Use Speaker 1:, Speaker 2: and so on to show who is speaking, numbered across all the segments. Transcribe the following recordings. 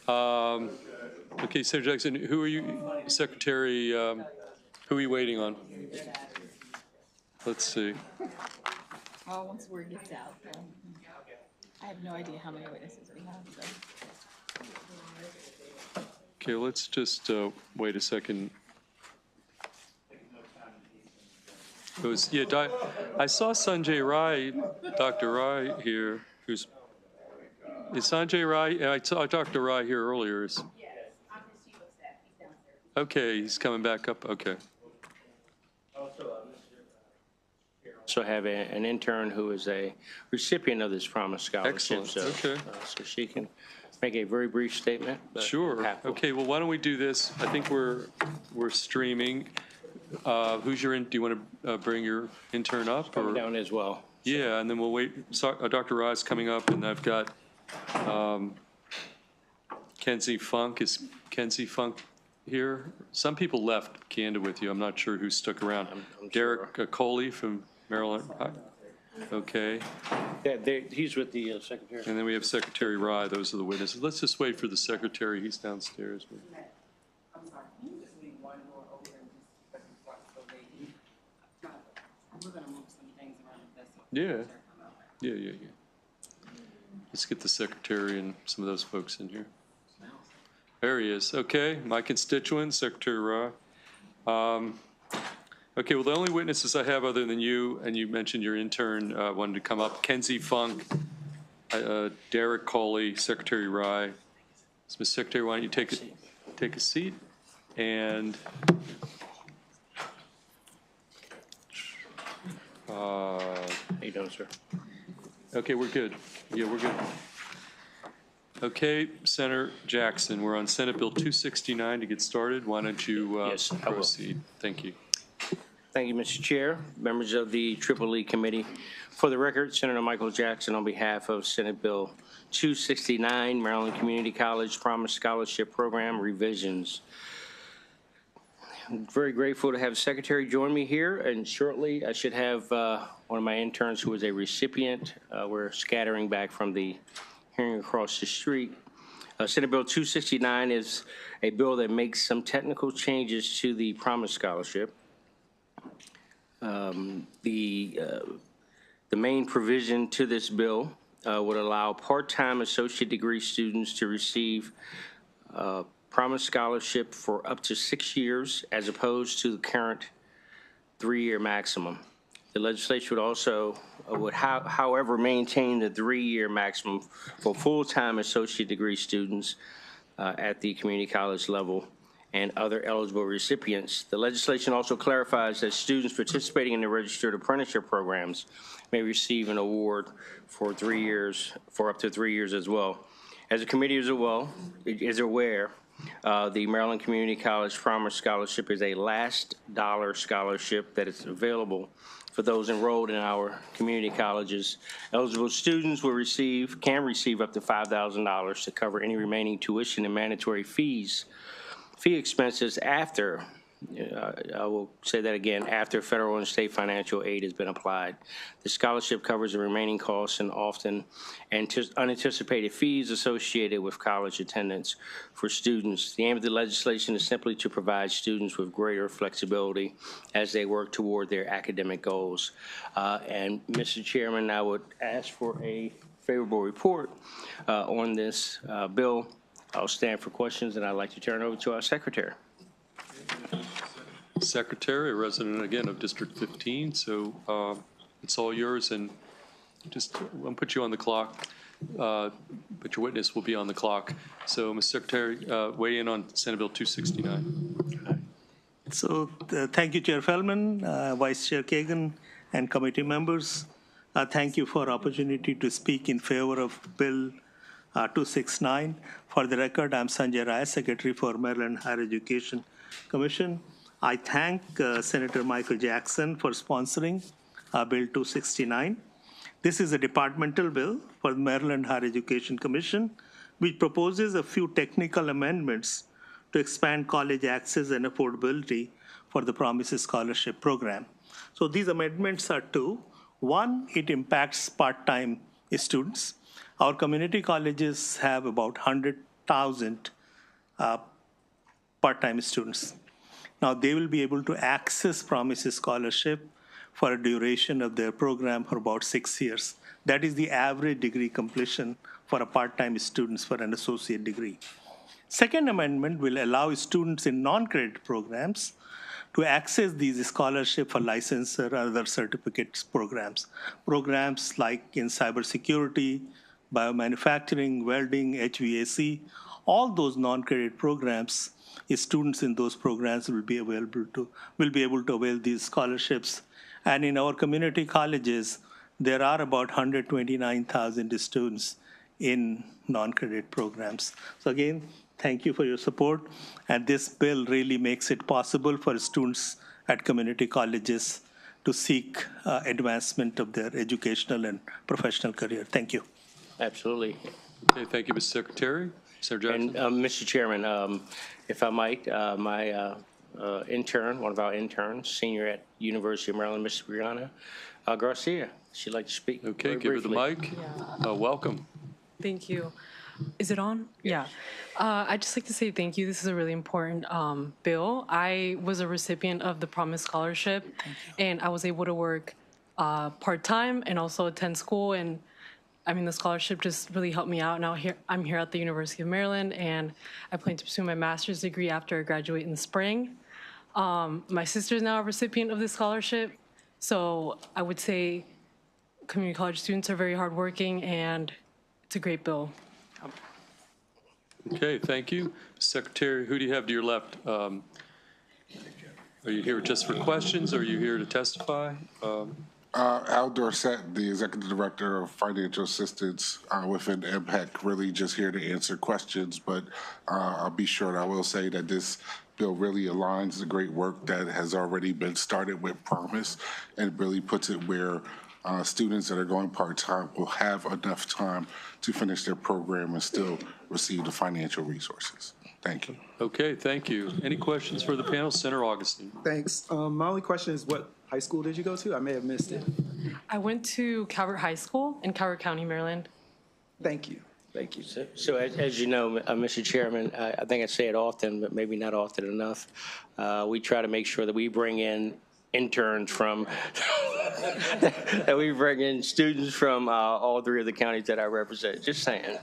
Speaker 1: Okay, Senator Jackson, who are you, Secretary, who are you waiting on? Let's see.
Speaker 2: Oh, once word gets out. I have no idea how many witnesses we have, so.
Speaker 1: Okay, let's just wait a second. It was, yeah, I saw Sanjay Rai, Dr. Rai here, is Sanjay Rai, I saw Dr. Rai here earlier. Okay, he's coming back up, okay.
Speaker 3: Also have an intern who is a recipient of this Promise Scholarship.
Speaker 1: Excellent,
Speaker 3: So,
Speaker 1: okay.
Speaker 3: So she can make a very brief statement.
Speaker 1: Sure, okay, well, why don't we do this? I think we're streaming. Who's your, do you want to bring your intern up?
Speaker 3: Coming down as well.
Speaker 1: Yeah, and then we'll wait. Dr. Rai's coming up, and I've got Kenzie Funk. Is Kenzie Funk here? Some people left, candid with you. I'm not sure who stuck around.
Speaker 3: I'm
Speaker 1: Derek
Speaker 3: sure.
Speaker 1: Coley from Maryland. Okay.
Speaker 3: Yeah, he's with the secretary.
Speaker 1: And then we have Secretary Rai. Those are the witnesses. Let's just wait for the secretary. He's downstairs.
Speaker 4: I'm sorry. Can you just leave one more open just because it's so late? We're going to move some things around if that's okay.
Speaker 1: Yeah. Let's get the secretary and some of those folks in here. There he is. Okay, my constituent, Secretary Rai. Okay, well, the only witnesses I have other than you, and you mentioned your intern wanted to come up, Kenzie Funk, Derek Coley, Secretary Rai. So, Ms. Secretary, why don't you take a seat? And
Speaker 3: How you doing, sir?
Speaker 1: okay, we're good. Yeah, we're good. Okay, Senator Jackson, we're on Senate Bill 269 to get started. Why don't you
Speaker 3: Yes, I will.
Speaker 1: proceed? Thank you.
Speaker 3: Thank you, Mr. Chair, members of the EEE Committee. For the record, Senator Michael Jackson on behalf of Senate Bill 269, Maryland Community College Promise Scholarship Program revisions. I'm very grateful to have the Secretary join me here, and shortly I should have one of my interns who is a recipient. We're scattering back from the hearing across the street. Senate Bill 269 is a bill that makes some technical changes to the Promise Scholarship. The main provision to this bill would allow part-time associate degree students to receive Promise Scholarship for up to 6 years as opposed to the current 3-year maximum. The legislature would also, however, maintain the 3-year maximum for full-time associate degree students at the community college level and other eligible recipients. The legislation also clarifies that students participating in the registered apprenticeship programs may receive an award for 3 years, for up to 3 years as well. As the committee is aware, the Maryland Community College Promise Scholarship is a last dollar scholarship that is available for those enrolled in our community colleges. Eligible students can receive up to $5,000 to cover any remaining tuition and mandatory fee expenses after, I will say that again, after federal and state financial aid has been applied. The scholarship covers the remaining costs and often unanticipated fees associated with college attendance for students. The aim of the legislation is simply to provide students with greater flexibility as they work toward their academic goals. And Mr. Chairman, I would ask for a favorable report on this bill. I'll stand for questions, and I'd like to turn it over to our secretary.
Speaker 1: Secretary, a resident again of District 15, so it's all yours, and just I'll put you on the clock, but your witness will be on the clock. So, Ms. Secretary, weigh in on Senate Bill 269.
Speaker 5: So, thank you, Chair Feldman, Vice Chair Kagan, and committee members. Thank you for opportunity to speak in favor of Bill 269. For the record, I'm Sanjay Rai, Secretary for Maryland Higher Education Commission. I thank Senator Michael Jackson for sponsoring Bill 269. This is a departmental bill for the Maryland Higher Education Commission, which proposes a few technical amendments to expand college access and affordability for the Promise Scholarship Program. So these amendments are two. One, it impacts part-time students. Our community colleges have about 100 1,000 part-time students. Now, they will be able to access Promise Scholarship for a duration of their program for about 6 years. That is the average degree completion for a part-time students for an associate degree. Second amendment will allow students in non-credit programs to access these scholarships for license or other certificates programs. Programs like in cybersecurity, biomanufacturing, welding, HVAC, all those non-credit programs, students in those programs will be able to avail these scholarships. And in our community colleges, there are about 129,000 students in non-credit programs. So again, thank you for your support. And this bill really makes it possible for students at community colleges to seek advancement of their educational and professional career. Thank you.
Speaker 3: Absolutely.
Speaker 1: Okay, thank you, Mr. Secretary. Senator
Speaker 3: And
Speaker 1: Jackson?
Speaker 3: Mr. Chairman, if I might, my intern, one of our interns, senior at University of Maryland, Ms. Brianna Garcia, she'd like to speak.
Speaker 1: Okay,
Speaker 3: very
Speaker 1: give her the
Speaker 3: briefly.
Speaker 1: mic. Welcome.
Speaker 6: Thank you. Is it on? Yeah. I'd just like to say thank you. This is a really important bill. I was a recipient of the Promise Scholarship, and I was able to work part-time and also attend school. And I mean, the scholarship just really helped me out. Now I'm here at the University of Maryland, and I plan to pursue my master's degree after I graduate in the spring. My sister is now a recipient of this scholarship. So I would say community college students are very hardworking, and it's a great bill.
Speaker 1: Okay, thank you. Secretary, who do you have to your left? Are you here just for questions, or are you here to testify?
Speaker 7: Al Dorset, the Executive Director of Financial Assistance within MPEC, really just here to answer questions, but I'll be short. I will say that this bill really aligns the great work that has already been started with Promise and really puts it where students that are going part-time will have enough time to finish their program and still receive the financial resources. Thank you.
Speaker 1: Okay, thank you. Any questions for the panel? Senator Augustine.
Speaker 8: Thanks. My only question is, what high school did you go to? I may have missed it.
Speaker 6: I went to Calvert High School in Calvert County, Maryland.
Speaker 8: Thank you. Thank you.
Speaker 3: So as you know, Mr. Chairman, I think I say it often, but maybe not often enough. We try to make sure that we bring in interns from, that we bring in students from all three of the counties that I represent. Just saying.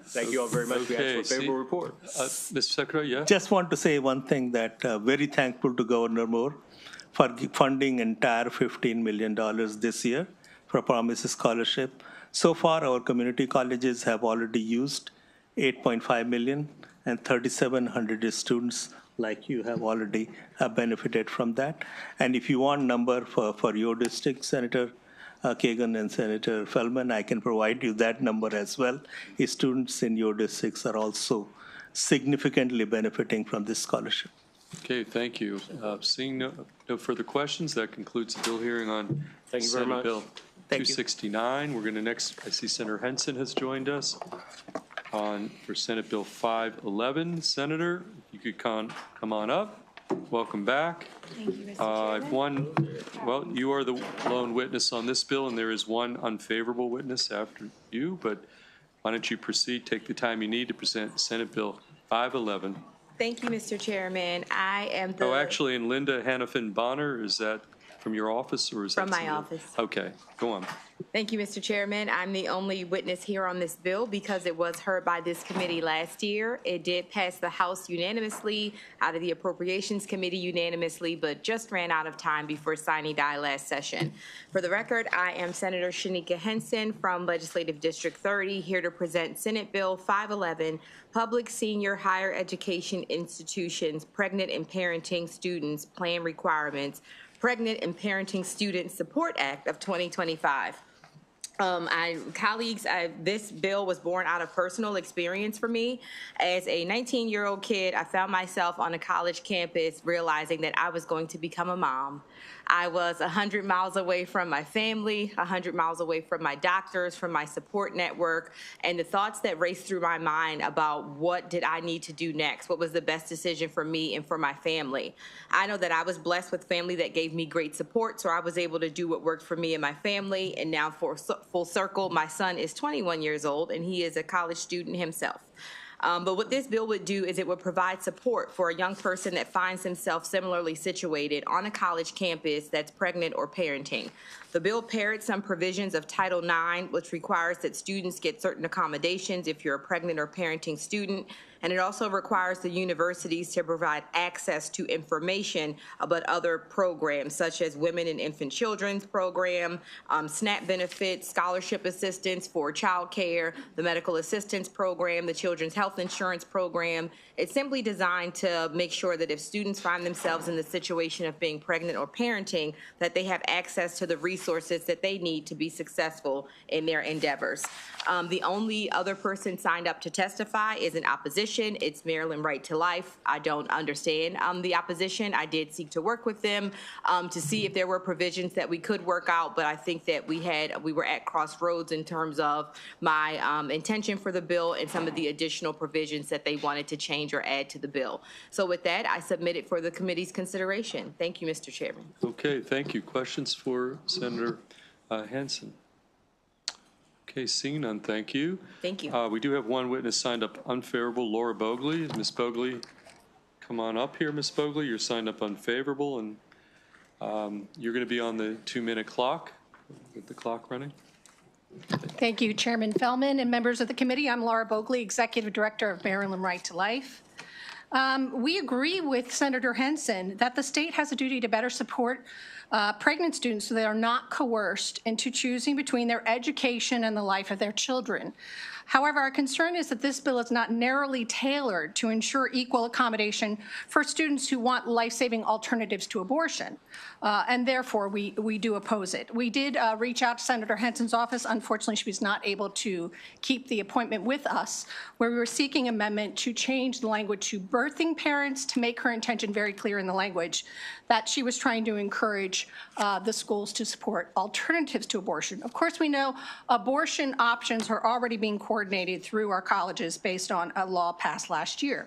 Speaker 3: Thank you all very much. We ask for a favorable report.
Speaker 1: Mr. Secretary, yeah?
Speaker 5: Just want to say one thing, that very thankful to Governor Moore for funding entire $15 million this year for Promise Scholarship. So far, our community colleges have already used $8.5 million, and 3,700 students like you have already benefited from that. And if you want number for your district, Senator Kagan and Senator Feldman, I can provide you that number as well. Students in your districts are also significantly benefiting from this scholarship.
Speaker 1: Okay, thank you. Seeing no further questions, that concludes the bill hearing on
Speaker 3: Thank you very
Speaker 1: Senate
Speaker 3: much.
Speaker 1: Bill
Speaker 5: Thank you.
Speaker 1: 269. We're going to next, I see Senator Henson has joined us for Senate Bill 511. Senator, if you could come on up. Welcome back.
Speaker 2: Thank you, Mr. Chairman.
Speaker 1: Well, you are the lone witness on this bill, and there is one unfavorable witness after you, but why don't you proceed, take the time you need to present Senate Bill 511.
Speaker 9: Thank you, Mr. Chairman. I am the...
Speaker 1: Oh, actually, and Linda Hannafin Bonner, is that from your office, or is that
Speaker 9: From my
Speaker 1: somewhere?
Speaker 9: office.
Speaker 1: Okay, go on.
Speaker 9: Thank you, Mr. Chairman. I'm the only witness here on this bill because it was heard by this committee last year. It did pass the House unanimously, out of the Appropriations Committee unanimously, but just ran out of time before sine die last session. For the record, I am Senator Shanika Henson from Legislative District 30, here to present Senate Bill 511, Public Senior Higher Education Institutions Pregnant and Parenting Students Plan Requirements, Pregnant and Parenting Student Support Act of 2025. This bill was born out of personal experience for me. As a 19-year-old kid, I found myself on a college campus realizing that I was going to become a mom. I was 100 miles away from my family, 100 miles away from my doctors, from my support network, and the thoughts that raced through my mind about what did I need to do next, what was the best decision for me and for my family. I know that I was blessed with family that gave me great support, so I was able to do what worked for me and my family, and now for full circle, my son is 21 years old, and he is a college student himself. But what this bill would do is it would provide support for a young person that finds themselves similarly situated on a college campus that's pregnant or parenting. The bill parrots some provisions of Title IX, which requires that students get certain accommodations if you're a pregnant or parenting student, and it also requires the universities to provide access to information about other programs, such as Women and Infant Children's Program, SNAP benefits, scholarship assistance for child care, the Medical Assistance Program, the Children's Health Insurance Program. It's simply designed to make sure that if students find themselves in the situation of being pregnant or parenting, that they have access to the resources that they need to be successful in their endeavors. The only other person signed up to testify is in opposition. It's Maryland Right to Life. I don't understand the opposition. I did seek to work with them to see if there were provisions that we could work out, but I think that we were at crossroads in terms of my intention for the bill and some of the additional provisions that they wanted to change or add to the bill. So with that, I submit it for the committee's consideration. Thank you, Mr. Chairman.
Speaker 1: Okay, thank you. Questions for Senator Hansen? Okay, seeing none, thank you.
Speaker 9: Thank you.
Speaker 1: We do have one witness signed up unfavorable, Laura Bogley. Is Ms. Bogley, come on up here, Ms. Bogley. You're signed up unfavorable, and you're going to be on the 2-minute clock. Get the clock running.
Speaker 10: Thank you, Chairman Fellman and members of the committee. I'm Laura Bogley, Executive Director of Maryland Right to Life. We agree with Senator Henson that the state has a duty to better support pregnant students so they are not coerced into choosing between their education and the life of their children. However, our concern is that this bill is not narrowly tailored to ensure equal accommodation for students who want life-saving alternatives to abortion, and therefore we do oppose it. We did reach out to Senator Henson's office. Unfortunately, she was not able to keep the appointment with us, where we were seeking amendment to change the language to birthing parents to make her intention very clear in the language that she was trying to encourage the schools to support alternatives to abortion. Of course, we know abortion options are already being coordinated through our colleges based on a law passed last year.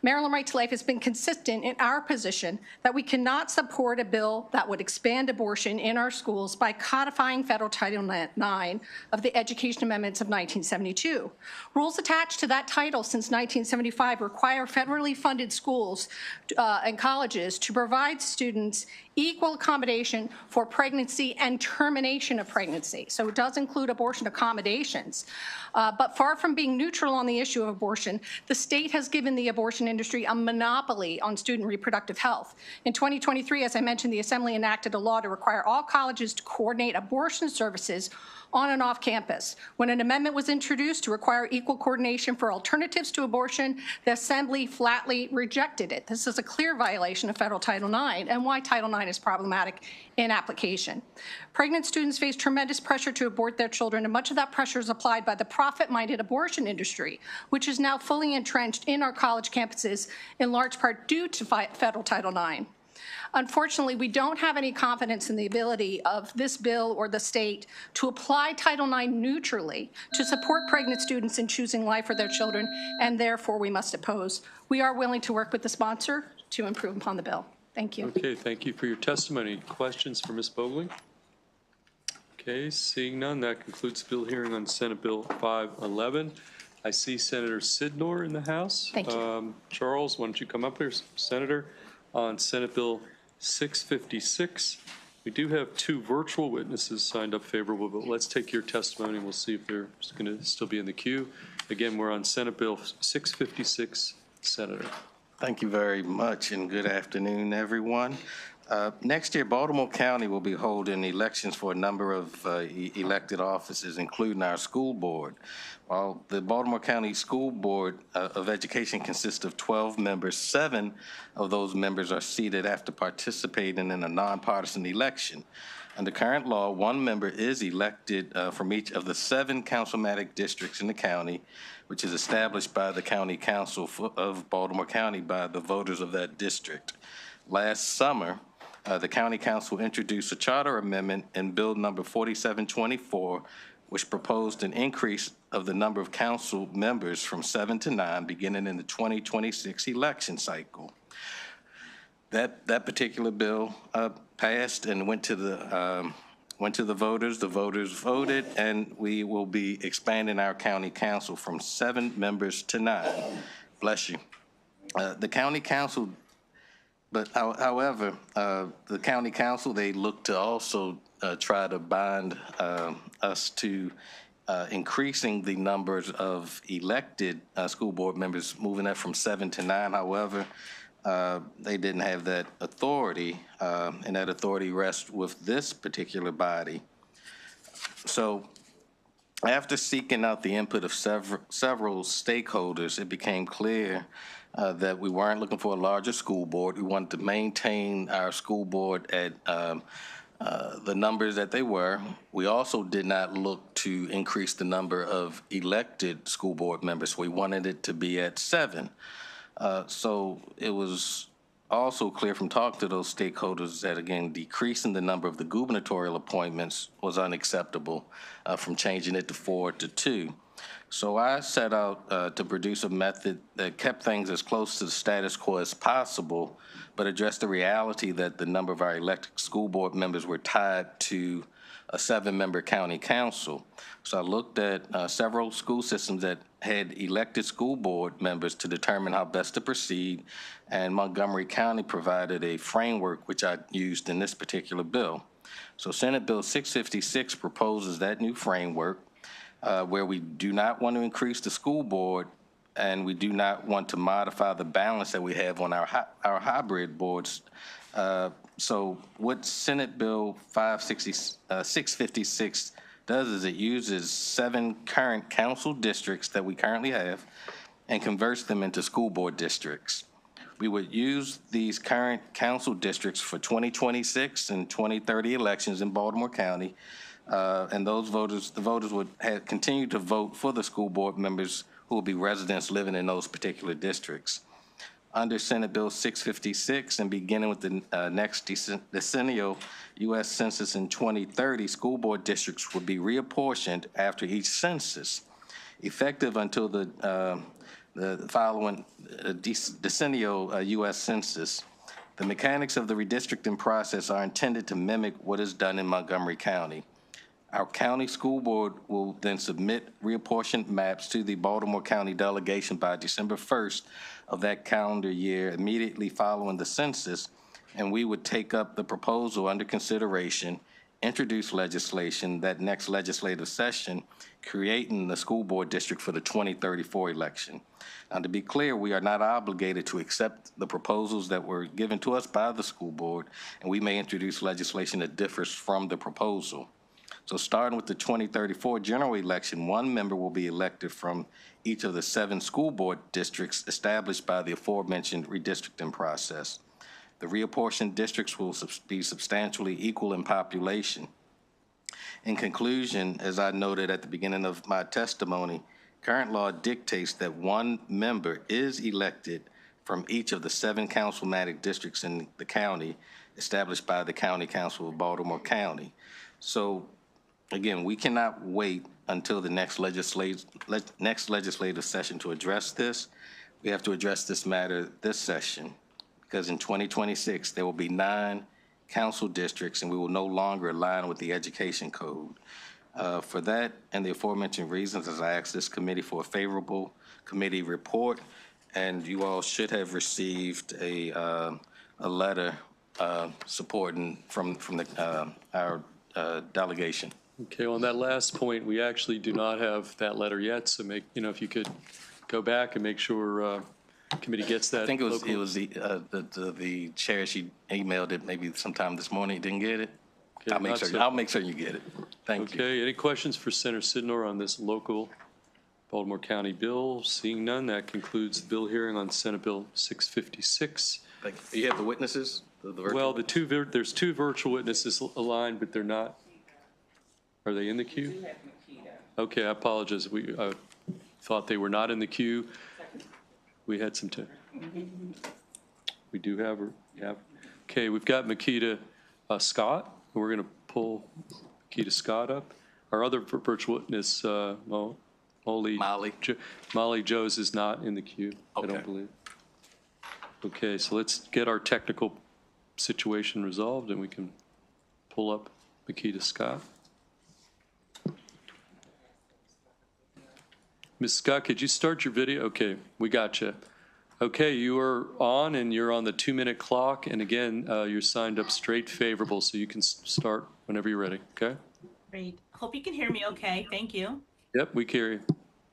Speaker 10: Maryland Right to Life has been consistent in our position that we cannot support a bill that would expand abortion in our schools by codifying federal Title IX of the Education Amendments of 1972. Rules attached to that title since 1975 require federally funded schools and colleges to provide students equal accommodation for pregnancy and termination of pregnancy. So it does include abortion accommodations. But far from being neutral on the issue of abortion, the state has given the abortion industry a monopoly on student reproductive health. In 2023, as I mentioned, the Assembly enacted a law to require all colleges to coordinate abortion services on and off campus. When an amendment was introduced to require equal coordination for alternatives to abortion, the Assembly flatly rejected it. This is a clear violation of federal Title IX and why Title IX is problematic in application. Pregnant students face tremendous pressure to abort their children, and much of that pressure is applied by the profit-minded abortion industry, which is now fully entrenched in our college campuses, in large part due to federal Title IX. Unfortunately, we don't have any confidence in the ability of this bill or the state to apply Title IX neutrally to support pregnant students in choosing life for their children, and therefore we must oppose. We are willing to work with the sponsor to improve upon the bill. Thank you.
Speaker 1: Okay, thank you for your testimony. Questions for Ms. Bogley? Okay, seeing none, that concludes the bill hearing on Senate Bill 511. I see Senator Sidnor in the House.
Speaker 10: Thank you.
Speaker 1: Charles, why don't you come up here, Senator, on Senate Bill 656. We do have 2 virtual witnesses signed up favorable, but let's take your testimony and we'll see if they're going to still be in the queue. Again, we're on Senate Bill 656. Senator.
Speaker 11: Thank you very much, and good afternoon, everyone. Next year, Baltimore County will be holding elections for a number of elected offices, including our school board. While the Baltimore County School Board of Education consists of 12 members, 7 of those members are seated after participating in a nonpartisan election. Under current law, 1 member is elected from each of the 7 councilmatic districts in the county, which is established by the County Council of Baltimore County by the voters of that district. Last summer, the County Council introduced a charter amendment in Bill number 4724, which proposed an increase of the number of council members from 7 to 9 beginning in the 2026 election cycle. That particular bill passed and went to the voters. The voters voted, and we will be expanding our county council from 7 members to 9. Bless you. The county council, however, the county council, they look to also try to bind us to increasing the numbers of elected school board members, moving that from 7 to 9. However, they didn't have that authority, and that authority rests with this particular body. So after seeking out the input of several stakeholders, it became clear that we weren't looking for a larger school board. We wanted to maintain our school board at the numbers that they were. We also did not look to increase the number of elected school board members. We wanted it to be at 7. So it was also clear from talking to those stakeholders that, again, decreasing the number of the gubernatorial appointments was unacceptable from changing it to 4 to 2. So I set out to produce a method that kept things as close to the status quo as possible, but addressed the reality that the number of our elected school board members were tied to a 7-member county council. So I looked at several school systems that had elected school board members to determine how best to proceed, and Montgomery County provided a framework which I used in this particular bill. So Senate Bill 656 proposes that new framework where we do not want to increase the school board, and we do not want to modify the balance that we have on our hybrid boards. So what Senate Bill 656 does is it uses 7 current council districts that we currently have and converts them into school board districts. We would use these current council districts for 2026 and 2030 elections in Baltimore County, and the voters would continue to vote for the school board members who will be residents living in those particular districts. Under Senate Bill 656 and beginning with the next decennial U.S. Census in 2030, school board districts would be reapportioned after each census, effective until the following decennial U.S. Census. The mechanics of the redistricting process are intended to mimic what is done in Montgomery County. Our county school board will then submit reapportioned maps to the Baltimore County delegation by December 1st of that calendar year, immediately following the census, and we would take up the proposal under consideration, introduce legislation that next legislative session, creating the school board district for the 2034 election. Now, to be clear, we are not obligated to accept the proposals that were given to us by the school board, and we may introduce legislation that differs from the proposal. So starting with the 2034 general election, 1 member will be elected from each of the 7 school board districts established by the aforementioned redistricting process. The reapportioned districts will be substantially equal in population. In conclusion, as I noted at the beginning of my testimony, current law dictates that 1 member is elected from each of the 7 councilmatic districts in the county established by the County Council of Baltimore County. So again, we cannot wait until the next legislative session to address this. We have to address this matter this session, because in 2026, there will be 9 council districts, and we will no longer align with the education code. For that and the aforementioned reasons, as I asked this committee for a favorable committee report, and you all should have received a letter supporting from our delegation.
Speaker 1: Okay, on that last point, we actually do not have that letter yet, so if you could go back and make sure committee gets that.
Speaker 11: I think it was the chair, she emailed it maybe sometime this morning, didn't get it?
Speaker 1: Okay,
Speaker 11: I'll make sure you get it. Thank you.
Speaker 1: Okay, any questions for Senator Sidnor on this local Baltimore County bill? Seeing none, that concludes the bill hearing on Senate Bill 656.
Speaker 11: Thank you. You have the witnesses?
Speaker 1: Well, there's 2 virtual witnesses aligned, but they're not. Are they in the queue? Okay, I apologize. I thought they were not in the queue. We had some. We do have. Okay, we've got Makita Scott. We're going to pull Makita Scott up. Our other virtual witness, Molly Joes, is not in the queue, I don't believe. Okay, so let's get our technical situation resolved and we can pull up Makita Scott. Ms. Scott, could you start your video? Okay, we got you. Okay, you are on and you're on the 2-minute clock. And again, you're signed up straight favorable, so you can start whenever you're ready, okay?
Speaker 12: Great. Hope you can hear me okay. Thank you.
Speaker 1: Yep, we can hear you.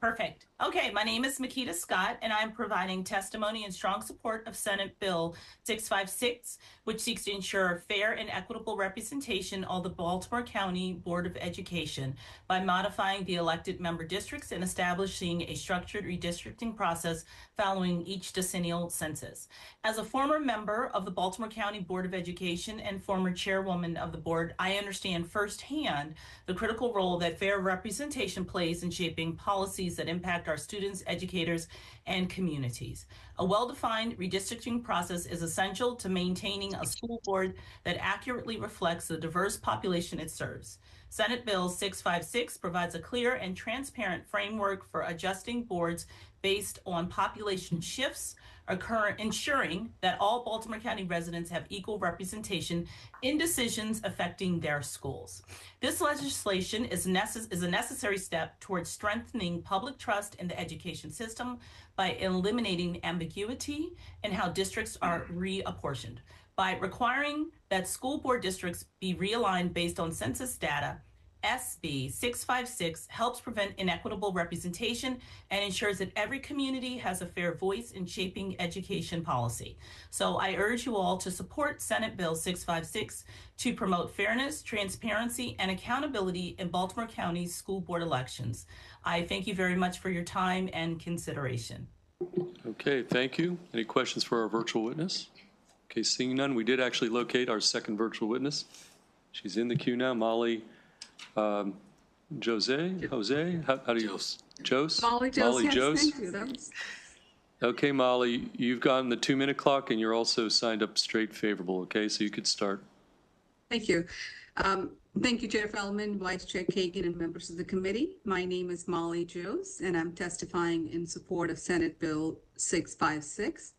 Speaker 12: Perfect. Okay, my name is Makita Scott, and I'm providing testimony in strong support of Senate Bill 656, which seeks to ensure fair and equitable representation of the Baltimore County Board of Education by modifying the elected member districts and establishing a structured redistricting process following each decennial census. As a former member of the Baltimore County Board of Education and former chairwoman of the board, I understand firsthand the critical role that fair representation plays in shaping policies that impact our students, educators, and communities. A well-defined redistricting process is essential to maintaining a school board that accurately reflects the diverse population it serves. Senate Bill 656 provides a clear and transparent framework for adjusting boards based on population shifts, ensuring that all Baltimore County residents have equal representation in decisions affecting their schools. This legislation is a necessary step towards strengthening public trust in the education system by eliminating ambiguity in how districts are reapportioned. By requiring that school board districts be realigned based on census data, SB 656 helps prevent inequitable representation and ensures that every community has a fair voice in shaping education policy. So I urge you all to support Senate Bill 656 to promote fairness, transparency, and accountability in Baltimore County's school board elections. I thank you very much for your time and consideration.
Speaker 1: Okay, thank you. Any questions for our virtual witness? Okay, seeing none, we did actually locate our second virtual witness. She's in the queue now, Molly Jose? How do you? Jose?
Speaker 13: Molly Jose. Thank you.
Speaker 1: Okay, Molly, you've gotten the 2-minute clock and you're also signed up straight favorable, okay? So you could start.
Speaker 13: Thank you. Thank you, Chair Feldman, Vice Chair Kagan, and members of the committee. My name is Molly Jose, and I'm testifying in support of Senate Bill 656.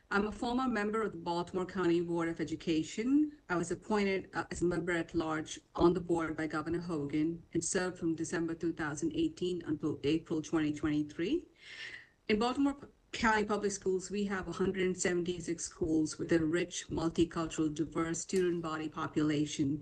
Speaker 13: I'm a former member of the Baltimore County Board of Education. I was appointed as a member at large on the board by Governor Hogan and served from December 2018 until April 2023. In Baltimore County Public Schools, we have 176 schools with a rich, multicultural, diverse student body population.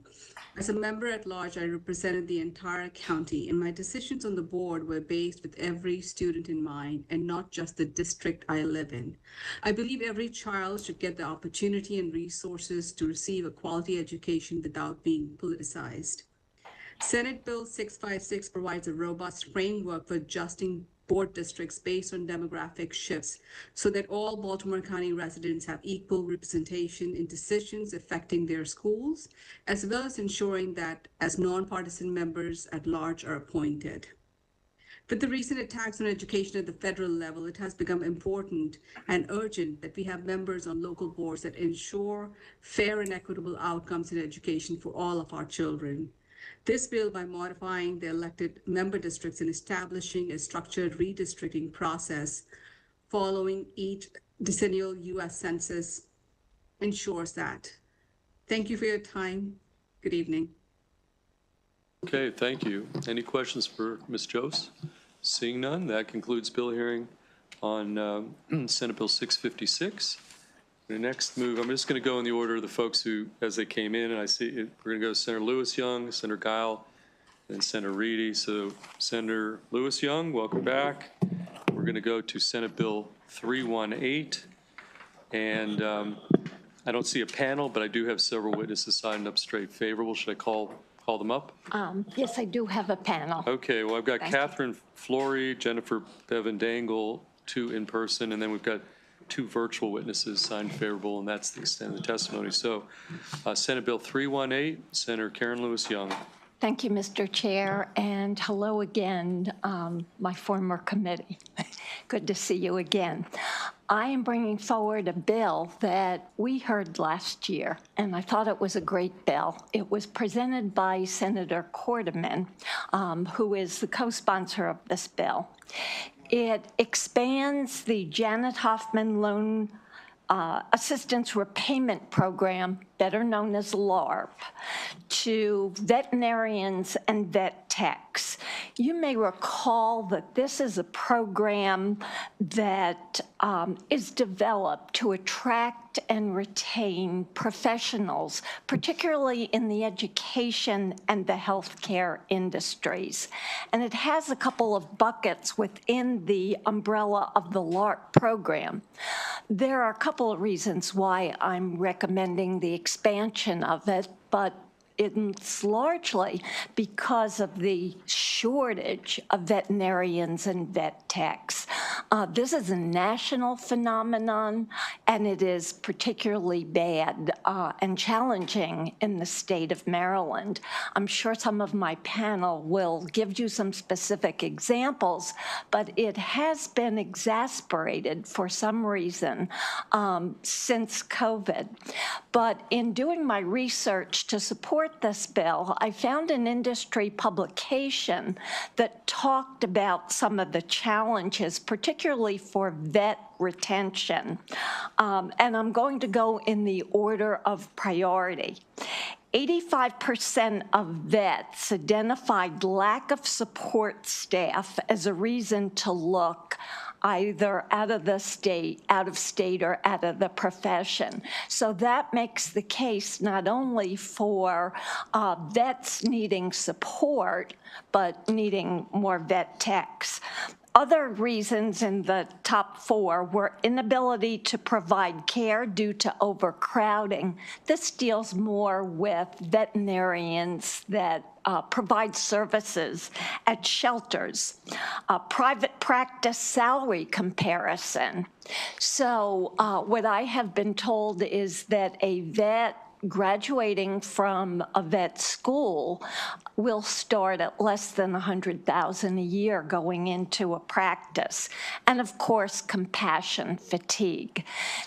Speaker 13: As a member at large, I represented the entire county, and my decisions on the board were based with every student in mind and not just the district I live in. I believe every child should get the opportunity and resources to receive a quality education without being politicized. Senate Bill 656 provides a robust framework for adjusting board districts based on demographic shifts so that all Baltimore County residents have equal representation in decisions affecting their schools, as well as ensuring that as nonpartisan members at large are appointed. With the recent attacks on education at the federal level, it has become important and urgent that we have members on local boards that ensure fair and equitable outcomes in education for all of our children. This bill, by modifying the elected member districts and establishing a structured redistricting process following each decennial U.S. Census, ensures that. Thank you for your time. Good evening.
Speaker 1: Okay, thank you. Any questions for Ms. Jose? Seeing none, that concludes bill hearing on Senate Bill 656. The next move, I'm just going to go in the order of the folks who, as they came in, and I see we're going to go Senator Lewis Young, Senator Guile, and Senator Reedy. So Senator Lewis Young, welcome back. We're going to go to Senate Bill 318. And I don't see a panel, but I do have several witnesses signed up straight favorable. Should I call them up?
Speaker 14: Yes, I do have a panel.
Speaker 1: Okay, well, I've got Catherine Flory, Jennifer Bevan-Dangle, 2 in person, and then we've got 2 virtual witnesses signed favorable, and that's the extent of the testimony. So Senate Bill 318, Senator Karen Lewis Young.
Speaker 14: Thank you, Mr. Chair, and hello again, my former committee. Good to see you again. I am bringing forward a bill that we heard last year, and I thought it was a great bill. It was presented by Senator Corderman, who is the co-sponsor of this bill. It expands the Janet Hoffman Loan Assistance Repayment Program, better known as LARP, to veterinarians and vet techs. You may recall that this is a program that is developed to attract and retain professionals, particularly in the education and the healthcare industries. And it has a couple of buckets within the umbrella of the LARP program. There are a couple of reasons why I'm recommending the expansion of it, but it's largely because of the shortage of veterinarians and vet techs. This is a national phenomenon, and it is particularly bad and challenging in the state of Maryland. I'm sure some of my panel will give you some specific examples, but it has been exacerbated for some reason since COVID. But in doing my research to support this bill, I found an industry publication that talked about some of the challenges, particularly for vet retention. And I'm going to go in the order of priority. 85% of vets identified lack of support staff as a reason to look either out of state, or out of the profession. So that makes the case not only for vets needing support, but needing more vet techs. Other reasons in the top 4 were inability to provide care due to overcrowding. This deals more with veterinarians that provide services at shelters. Private practice salary comparison. So what I have been told is that a vet graduating from a vet school will start at less than $100,000 a year going into a practice. And of course, compassion fatigue.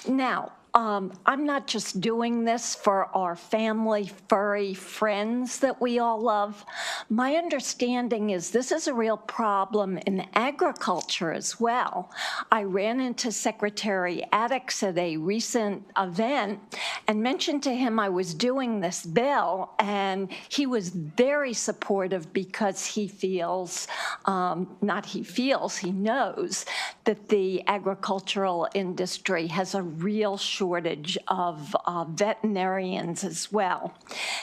Speaker 14: Now, I'm not just doing this for our family furry friends that we all love. My understanding is this is a real problem in agriculture as well. I ran into Secretary Addix at a recent event and mentioned to him I was doing this bill, and he was very supportive because he feels, he knows that the agricultural industry has a real shortage of veterinarians as well.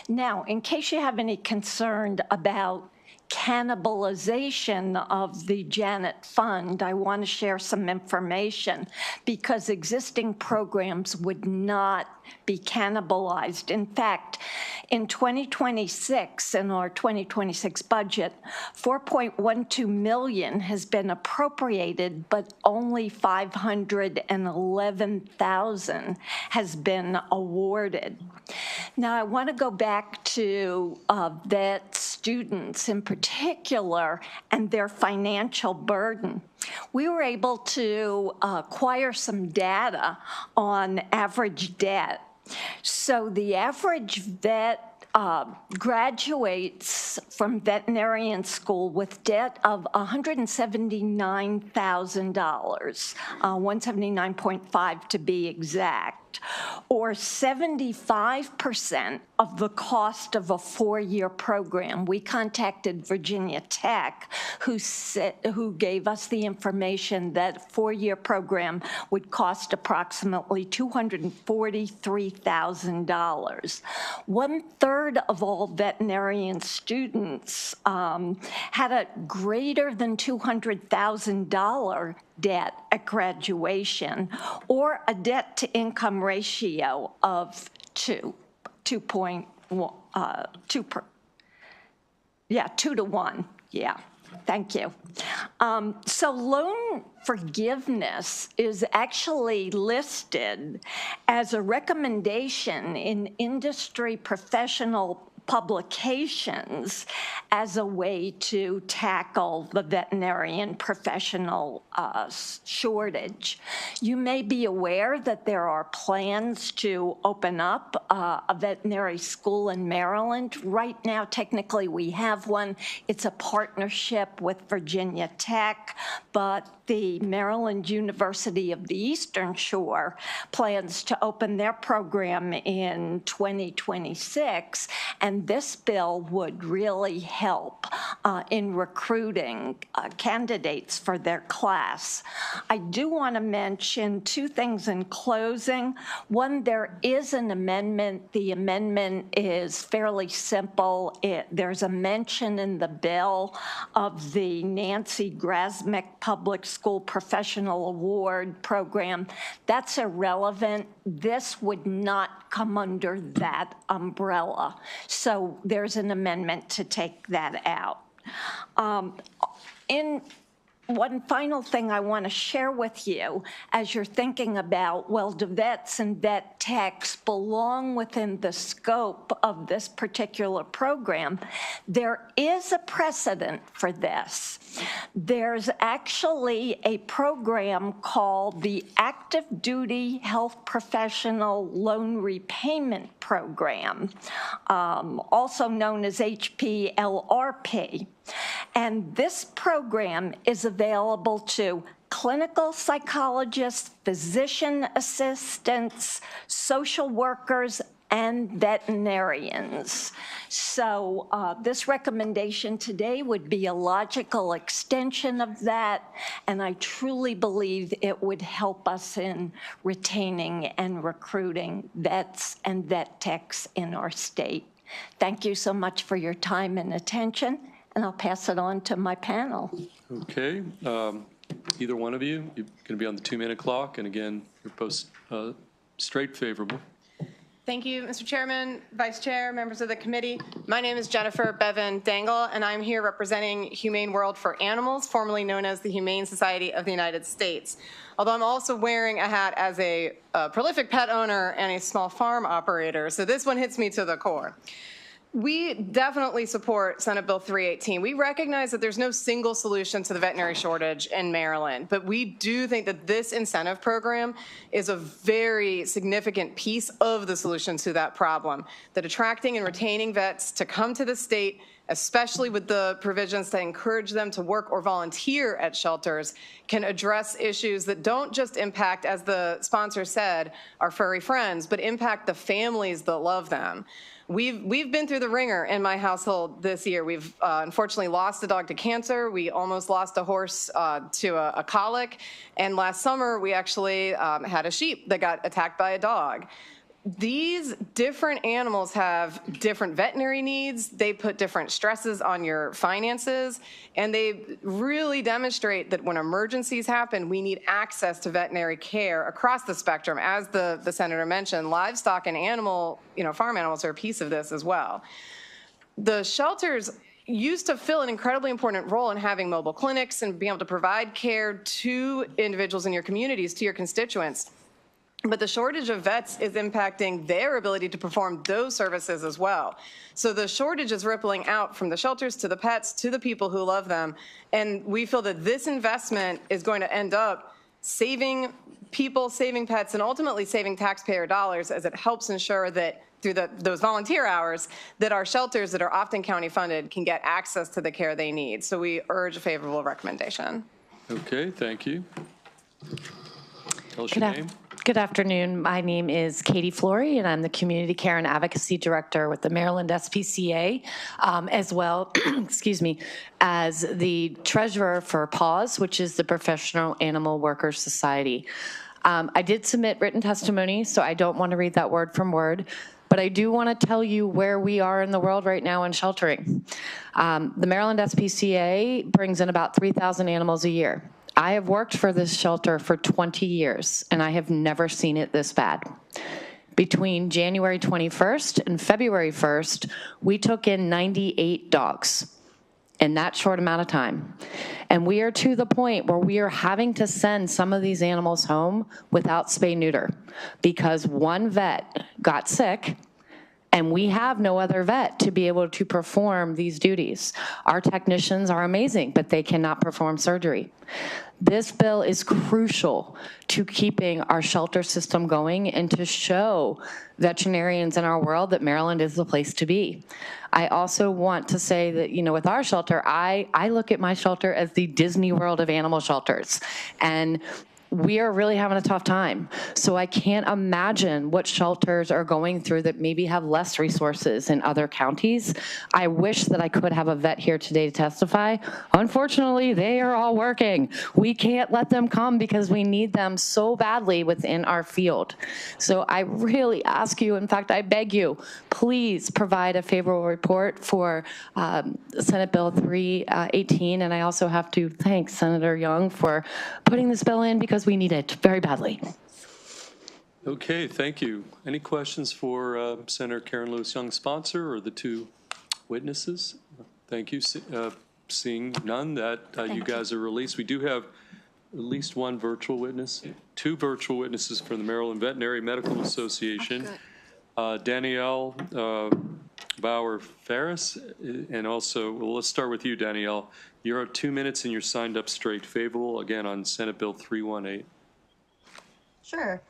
Speaker 14: Now, in case you have any concern about cannibalization of the Janet Fund, I want to share some information because existing programs would not be cannibalized. In fact, in 2026, in our 2026 budget, $4.12 million has been appropriated, but only $511,000 has been awarded. Now, I want to go back to vet students in particular and their financial burden. We were able to acquire some data on average debt. So the average vet graduates from veterinarian school with debt of $179,000, $179.5 to be exact, or 75% of the cost of a 4-year program. We contacted Virginia Tech, who gave us the information that a 4-year program would cost approximately $243,000. 1/3 of all veterinarian students had a greater than $200,000 debt at graduation, or a debt-to-income ratio of 2 to 1. Yeah, thank you. So loan forgiveness is actually listed as a recommendation in industry professional publications as a way to tackle the veterinarian professional shortage. You may be aware that there are plans to open up a veterinary school in Maryland. Right now, technically, we have one. It's a partnership with Virginia Tech, but the Maryland University of the Eastern Shore plans to open their program in 2026, and this bill would really help in recruiting candidates for their class. I do want to mention two things in closing. One, there is an amendment. The amendment is fairly simple. There's a mention in the bill of the Nancy Grasmick Public School Professional Award Program. That's irrelevant. This would not come under that umbrella. So there's an amendment to take that out. One final thing I want to share with you as you're thinking about, well, do vets and vet techs belong within the scope of this particular program? There is a precedent for this. There's actually a program called the Active Duty Health Professional Loan Repayment Program, also known as HPLRP. And this program is available to clinical psychologists, physician assistants, social workers, and veterinarians. So this recommendation today would be a logical extension of that, and I truly believe it would help us in retaining and recruiting vets and vet techs in our state. Thank you so much for your time and attention, and I'll pass it on to my panel.
Speaker 1: Okay. Either one of you, you're going to be on the 2-minute clock, and again, you're both straight favorable.
Speaker 15: Thank you, Mr. Chairman, Vice Chair, members of the committee. My name is Jennifer Bevan Dangle, and I'm here representing Humane World for Animals, formerly known as the Humane Society of the United States. Although I'm also wearing a hat as a prolific pet owner and a small farm operator, so this one hits me to the core. We definitely support Senate Bill 318. We recognize that there's no single solution to the veterinary shortage in Maryland, but we do think that this incentive program is a very significant piece of the solution to that problem. That attracting and retaining vets to come to the state, especially with the provisions that encourage them to work or volunteer at shelters, can address issues that don't just impact, as the sponsor said, our furry friends, but impact the families that love them. We've been through the ringer in my household this year. We've unfortunately lost a dog to cancer. We almost lost a horse to a colic. And last summer, we actually had a sheep that got attacked by a dog. These different animals have different veterinary needs. They put different stresses on your finances, and they really demonstrate that when emergencies happen, we need access to veterinary care across the spectrum. As the senator mentioned, livestock and farm animals are a piece of this as well. The shelters used to fill an incredibly important role in having mobile clinics and being able to provide care to individuals in your communities, to your constituents. But the shortage of vets is impacting their ability to perform those services as well. So the shortage is rippling out from the shelters to the pets to the people who love them. And we feel that this investment is going to end up saving people, saving pets, and ultimately saving taxpayer dollars, as it helps ensure that through those volunteer hours, that our shelters that are often county funded can get access to the care they need. So we urge a favorable recommendation.
Speaker 1: Okay, thank you. Tell us your name.
Speaker 16: Good afternoon. My name is Katie Flory, and I'm the Community Care and Advocacy Director with the Maryland SPCA, as well, excuse me, as the Treasurer for PAWS, which is the Professional Animal Workers Society. I did submit written testimony, so I don't want to read that word from word, but I do want to tell you where we are in the world right now in sheltering. The Maryland SPCA brings in about 3,000 animals a year. I have worked for this shelter for 20 years, and I have never seen it this bad. Between January 21st and February 1st, we took in 98 dogs in that short amount of time. And we are to the point where we are having to send some of these animals home without spay-neuter because one vet got sick and we have no other vet to be able to perform these duties. Our technicians are amazing, but they cannot perform surgery. This bill is crucial to keeping our shelter system going and to show veterinarians in our world that Maryland is the place to be. I also want to say that, you know, with our shelter, I look at my shelter as the Disney World of animal shelters. And we are really having a tough time. So I can't imagine what shelters are going through that maybe have less resources in other counties. I wish that I could have a vet here today to testify. Unfortunately, they are all working. We can't let them come because we need them so badly within our field. So I really ask you, in fact, I beg you, please provide a favorable report for Senate Bill 318. And I also have to thank Senator Young for putting this bill in because we need it very badly.
Speaker 1: Okay, thank you. Any questions for Senator Karen Lewis Young, sponsor, or the two witnesses? Thank you. Seeing none, that you guys are released. We do have at least one virtual witness, two virtual witnesses from the Maryland Veterinary Medical Association. Danielle Bauer-Ferris, and also, well, let's start with you, Danielle. You're at 2 minutes and you're signed up straight favorable, again, on Senate Bill 318.
Speaker 17: Sure.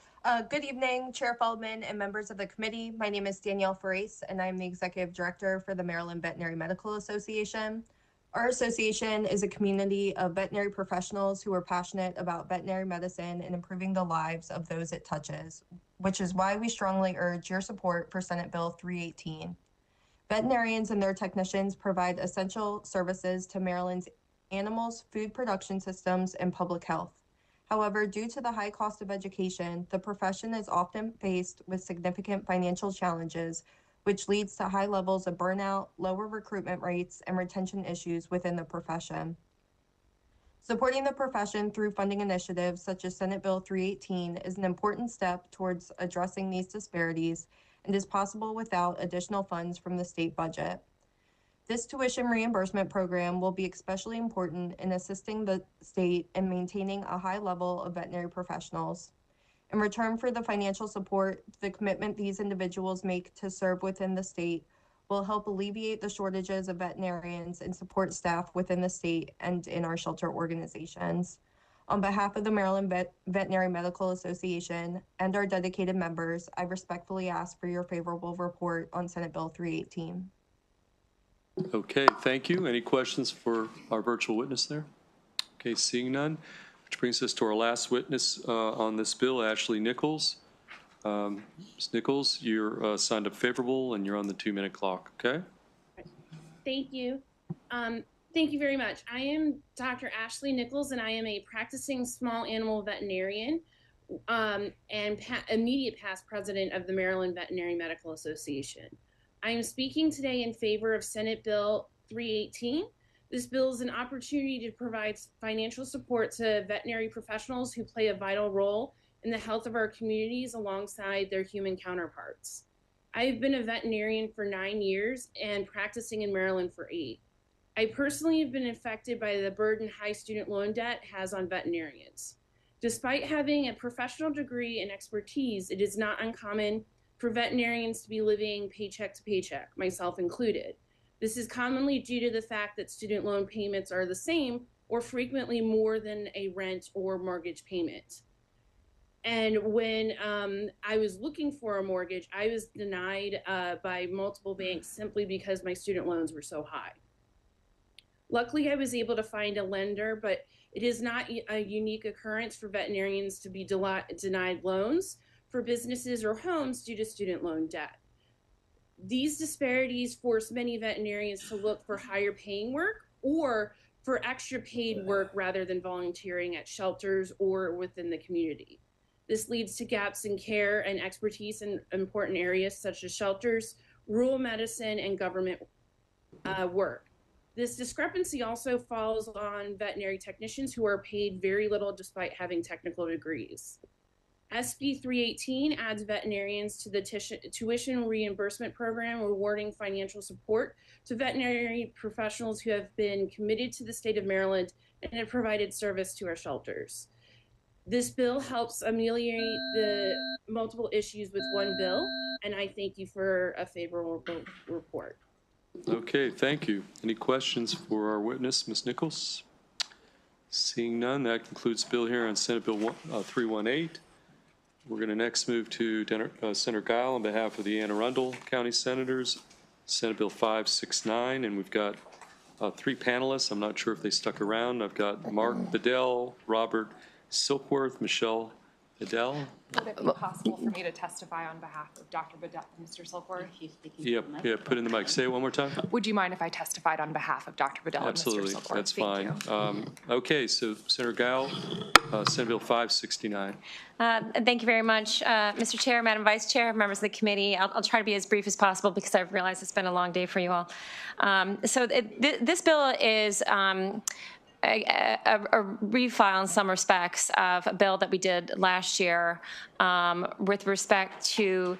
Speaker 17: Good evening, Chair Feldman and members of the committee. My name is Danielle Ferris, and I'm the Executive Director for the Maryland Veterinary Medical Association. Our association is a community of veterinary professionals who are passionate about veterinary medicine and improving the lives of those it touches, which is why we strongly urge your support for Senate Bill 318. Veterinarians and their technicians provide essential services to Maryland's animals, food production systems, and public health. However, due to the high cost of education, the profession is often faced with significant financial challenges, which leads to high levels of burnout, lower recruitment rates, and retention issues within the profession. Supporting the profession through funding initiatives such as Senate Bill 318 is an important step towards addressing these disparities and is possible without additional funds from the state budget. This tuition reimbursement program will be especially important in assisting the state in maintaining a high level of veterinary professionals. In return for the financial support, the commitment these individuals make to serve within the state will help alleviate the shortages of veterinarians and support staff within the state and in our shelter organizations. On behalf of the Maryland Veterinary Medical Association and our dedicated members, I respectfully ask for your favorable report on Senate Bill 318.
Speaker 1: Okay, thank you. Any questions for our virtual witness there? Okay, seeing none, which brings us to our last witness on this bill, Ashley Nichols. Ms. Nichols, you're signed up favorable and you're on the 2-minute clock, okay?
Speaker 18: Thank you. Thank you very much. I am Dr. Ashley Nichols, and I am a practicing small animal veterinarian and immediate past president of the Maryland Veterinary Medical Association. I am speaking today in favor of Senate Bill 318. This bill is an opportunity to provide financial support to veterinary professionals who play a vital role in the health of our communities alongside their human counterparts. I have been a veterinarian for 9 years and practicing in Maryland for 8. I personally have been affected by the burden high student loan debt has on veterinarians. Despite having a professional degree and expertise, it is not uncommon for veterinarians to be living paycheck to paycheck, myself included. This is commonly due to the fact that student loan payments are the same or frequently more than a rent or mortgage payment. And when I was looking for a mortgage, I was denied by multiple banks simply because my student loans were so high. Luckily, I was able to find a lender, but it is not a unique occurrence for veterinarians to be denied loans for businesses or homes due to student loan debt. These disparities force many veterinarians to look for higher paying work or for extra paid work rather than volunteering at shelters or within the community. This leads to gaps in care and expertise in important areas such as shelters, rural medicine, and government work. This discrepancy also falls on veterinary technicians who are paid very little despite having technical degrees. SB 318 adds veterinarians to the tuition reimbursement program, rewarding financial support to veterinary professionals who have been committed to the state of Maryland and have provided service to our shelters. This bill helps ameliorate the multiple issues with one bill, and I thank you for a favorable report.
Speaker 1: Okay, thank you. Any questions for our witness, Ms. Nichols? Seeing none, that concludes bill here on Senate Bill 318. We're going to next move to Senator Guile on behalf of the Anne Arundel County Senators, Senate Bill 569, and we've got 3 panelists. I'm not sure if they stuck around. I've got Mark Bedell, Robert Silkworth, Michelle Bedell.
Speaker 19: Would it be possible for me to testify on behalf of Dr. Bedell, Mr. Silkworth?
Speaker 1: Yeah, put in the mic. Say it one more time.
Speaker 19: Would you mind if I testified on behalf of Dr. Bedell
Speaker 1: Absolutely,
Speaker 19: and Mr. Silkworth?
Speaker 1: that's
Speaker 19: Thank
Speaker 1: fine.
Speaker 19: you.
Speaker 1: Okay, so Senator Guile, Senate Bill 569.
Speaker 20: Thank you very much, Mr. Chair, Madam Vice Chair, members of the committee. I'll try to be as brief as possible because I realize it's been a long day for you all. This bill is a refile in some respects of a bill that we did last year with respect to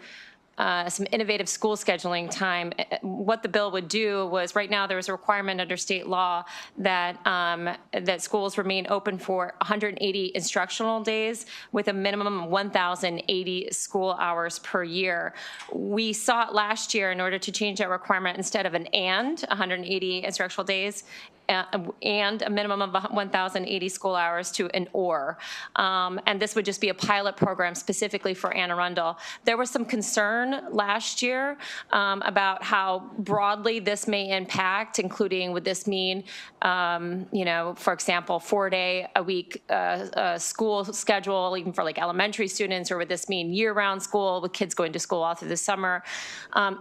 Speaker 20: some innovative school scheduling time. What the bill would do was, right now there is a requirement under state law that that schools remain open for 180 instructional days with a minimum of 1,080 school hours per year. We saw it last year in order to change that requirement instead of an and 180 instructional days and a minimum of 1,080 school hours to an or. And this would just be a pilot program specifically for Anne Arundel. There was some concern last year about how broadly this may impact, including would this mean, for example, 4-day-a-week school schedule, even for like elementary students, or would this mean year-round school with kids going to school all through the summer?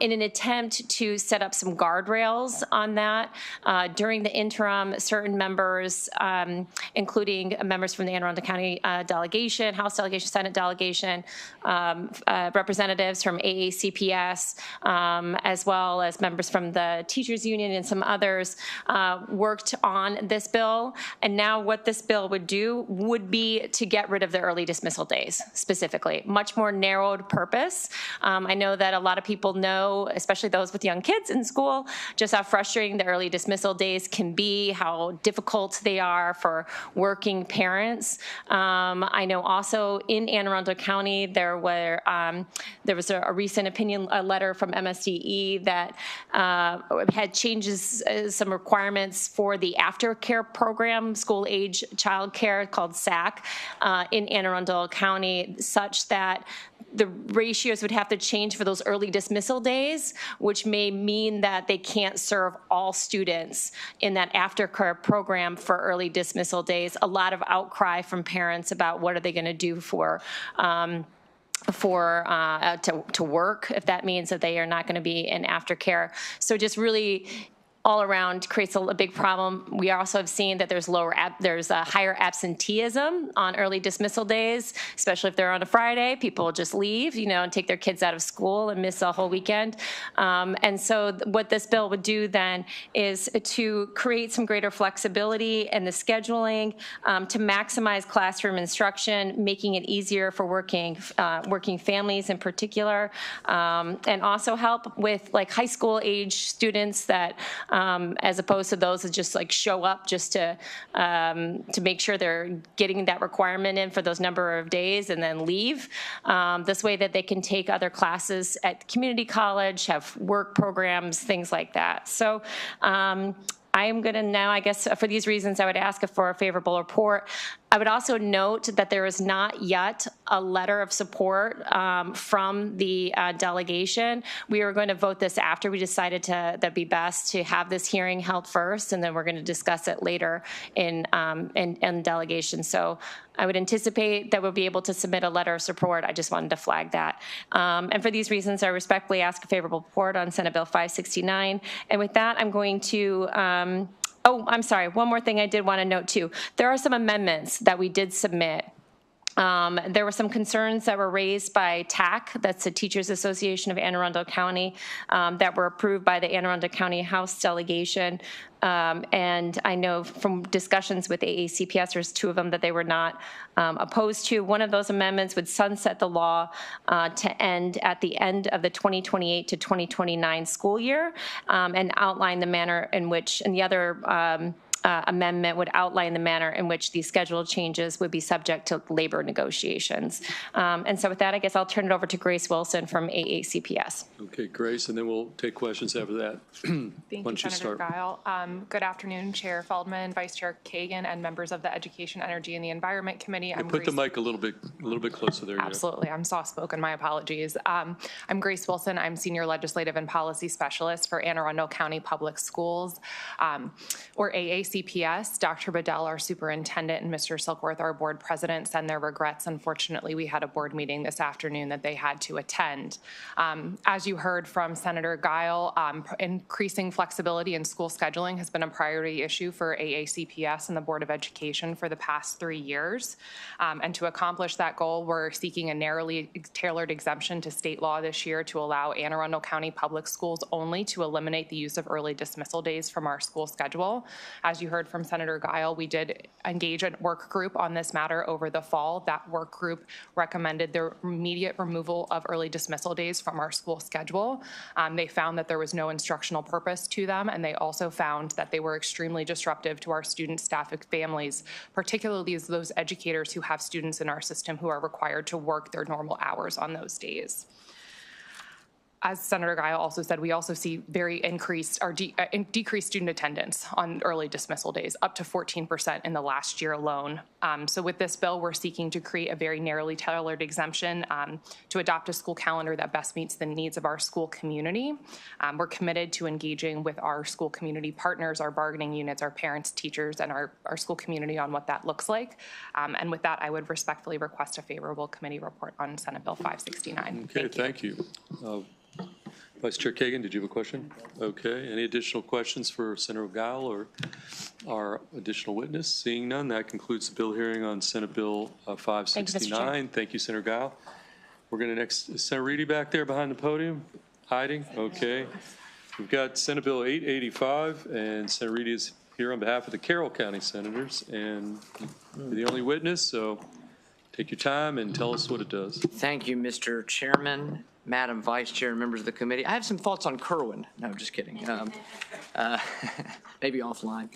Speaker 20: In an attempt to set up some guardrails on that, during the interim, certain members, including members from the Anne Arundel County delegation, House delegation, Senate delegation, representatives from AACPS, as well as members from the teachers union and some others, worked on this bill. And now what this bill would do would be to get rid of the early dismissal days, specifically. Much more narrowed purpose. I know that a lot of people know, especially those with young kids in school, just how frustrating the early dismissal days can be, how difficult they are for working parents. I know also in Anne Arundel County there was a recent opinion letter from MSDE that had changes, some requirements for the aftercare program, school age child care called SAC, in Anne Arundel County, such that the ratios would have to change for those early dismissal days, which may mean that they can't serve all students in that aftercare program for early dismissal days. A lot of outcry from parents about what are they going to do to work if that means that they are not going to be in aftercare. So just really all around creates a big problem. We also have seen that there's a higher absenteeism on early dismissal days, especially if they're on a Friday. People just leave, and take their kids out of school and miss a whole weekend. And so what this bill would do then is to create some greater flexibility in the scheduling, to maximize classroom instruction, making it easier for working families in particular, and also help with like high school age students that as opposed to those that just like show up just to make sure they're getting that requirement in for those number of days and then leave. This way that they can take other classes at community college, have work programs, things like that. So I am going to now, I guess, for these reasons, I would ask for a favorable report. I would also note that there is not yet a letter of support from the delegation. We are going to vote this after we decided that'd be best to have this hearing held first, and then we're going to discuss it later in delegation. So I would anticipate that we'll be able to submit a letter of support. I just wanted to flag that. And for these reasons, I respectfully ask a favorable report on Senate Bill 569. And with that, I'm going to I'm sorry. One more thing I did want to note, too. There are some amendments that we did submit. There were some concerns that were raised by TAC, that's the Teachers Association of Anne Arundel County, that were approved by the Anne Arundel County House delegation. And I know from discussions with AACPS, there's 2 of them that they were not opposed to. One of those amendments would sunset the law to end at the end of the 2028 to 2029 school year, and outline the manner in which, and the other amendment would outline the manner in which these schedule changes would be subject to labor negotiations. And so with that, I guess I'll turn it over to Grace Wilson from AACPS.
Speaker 1: Okay, Grace, and then we'll take questions after that.
Speaker 19: Thank you, Senator Guile. Good afternoon, Chair Feldman, Vice Chair Kagan, and members of the Education, Energy, and the Environment Committee.
Speaker 1: Put the mic a little bit closer there.
Speaker 19: Absolutely. I'm soft-spoken. My apologies. I'm Grace Wilson. I'm Senior Legislative and Policy Specialist for Anne Arundel County Public Schools, or AACPS. Dr. Bedell, our superintendent, and Mr. Silkworth, our board president, send their regrets. Unfortunately, we had a board meeting this afternoon that they had to attend. As you heard from Senator Guile, increasing flexibility in school scheduling has been a priority issue for AACPS and the Board of Education for the past 3 years. And to accomplish that goal, we're seeking a narrowly tailored exemption to state law this year to allow Anne Arundel County Public Schools only to eliminate the use of early dismissal days from our school schedule. As you heard from Senator Guile, we did engage a work group on this matter over the fall. That work group recommended the immediate removal of early dismissal days from our school schedule. They found that there was no instructional purpose to them, and they also found that they were extremely disruptive to our students, staff, and families, particularly those educators who have students in our system who are required to work their normal hours on those days. As Senator Guile also said, we also see very increased or decreased student attendance on early dismissal days, up to 14% in the last year alone. So with this bill, we're seeking to create a very narrowly tailored exemption to adopt a school calendar that best meets the needs of our school community. We're committed to engaging with our school community partners, our bargaining units, our parents, teachers, and our school community on what that looks like. And with that, I would respectfully request a favorable committee report on Senate Bill 569.
Speaker 1: Okay, thank you. Vice Chair Kagan, did you have a question? Okay, any additional questions for Senator Guile or our additional witness? Seeing none, that concludes the bill hearing on Senate Bill 569. Thank you, Senator Guile. We're going to next, is Senator Reedy back there behind the podium? Hiding? Okay. We've got Senate Bill 885, and Senator Reedy is here on behalf of the Carroll County Senators, and you're the only witness, so take your time and tell us what it does.
Speaker 21: Thank you, Mr. Chairman, Madam Vice Chair, and members of the committee. I have some thoughts on Kerwin. No, just kidding. Maybe offline.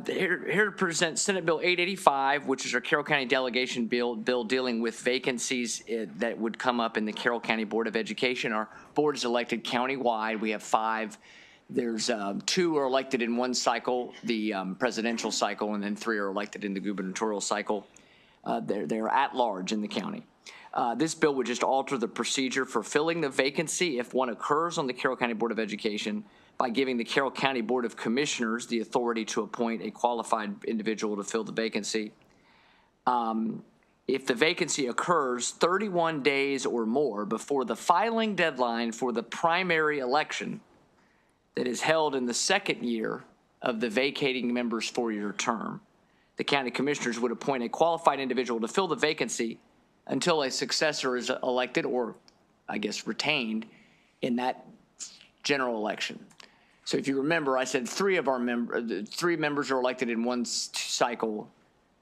Speaker 21: Here to present Senate Bill 885, which is our Carroll County delegation bill dealing with vacancies that would come up in the Carroll County Board of Education. Our board is elected countywide. We have 5. There's 2 are elected in one cycle, the presidential cycle, and then 3 are elected in the gubernatorial cycle. They're at large in the county. This bill would just alter the procedure for filling the vacancy if one occurs on the Carroll County Board of Education by giving the Carroll County Board of Commissioners the authority to appoint a qualified individual to fill the vacancy. If the vacancy occurs 31 days or more before the filing deadline for the primary election that is held in the second year of the vacating member's 4-year term, the county commissioners would appoint a qualified individual to fill the vacancy until a successor is elected or, I guess, retained in that general election. So if you remember, I said 3 members are elected in one cycle,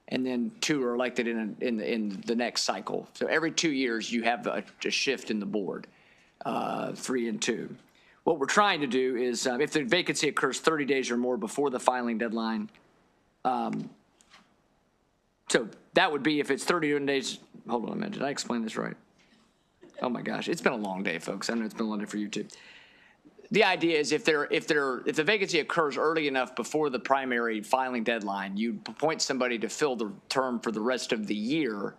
Speaker 21: and then 2 are elected in the next cycle. So every 2 years, you have a shift in the board, 3 and 2. What we're trying to do is, if the vacancy occurs 30 days or more before the filing deadline, so that would be if it's 31 days. Hold on a minute. Did I explain this right? Oh my gosh, it's been a long day, folks. I know it's been a long day for you too. The idea is if the vacancy occurs early enough before the primary filing deadline, you appoint somebody to fill the term for the rest of the year,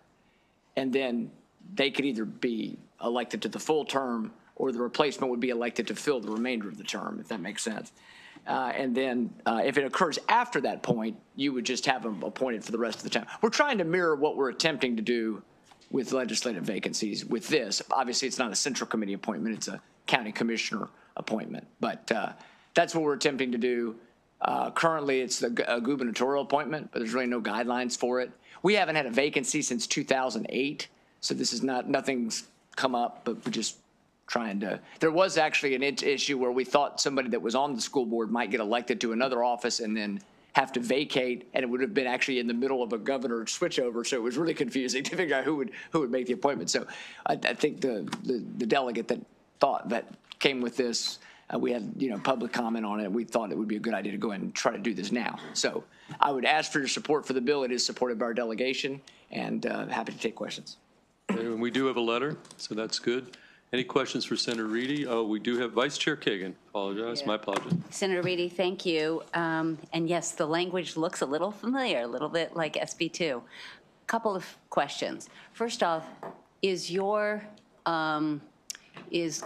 Speaker 21: and then they could either be elected to the full term or the replacement would be elected to fill the remainder of the term, if that makes sense. And then if it occurs after that point, you would just have them appointed for the rest of the time. We're trying to mirror what we're attempting to do with legislative vacancies with this. Obviously, it's not a central committee appointment. It's a county commissioner appointment. But that's what we're attempting to do. Currently, it's a gubernatorial appointment, but there's really no guidelines for it. We haven't had a vacancy since 2008, so this is nothing's come up, but we're just trying to. There was actually an issue where we thought somebody that was on the school board might get elected to another office and then have to vacate, and it would have been actually in the middle of a governor switchover, so it was really confusing to figure out who would make the appointment. So I think the delegate that came with this We had, public comment on it. We thought it would be a good idea to go ahead and try to do this now. So I would ask for your support for the bill. It is supported by our delegation, and happy to take questions.
Speaker 1: And we do have a letter, so that's good. Any questions for Senator Reedy? Oh, we do have Vice Chair Kagan. Apologize, my apologies.
Speaker 4: Senator Reedy, thank you. And yes, the language looks a little familiar, a little bit like SB2. Couple of questions. First off, is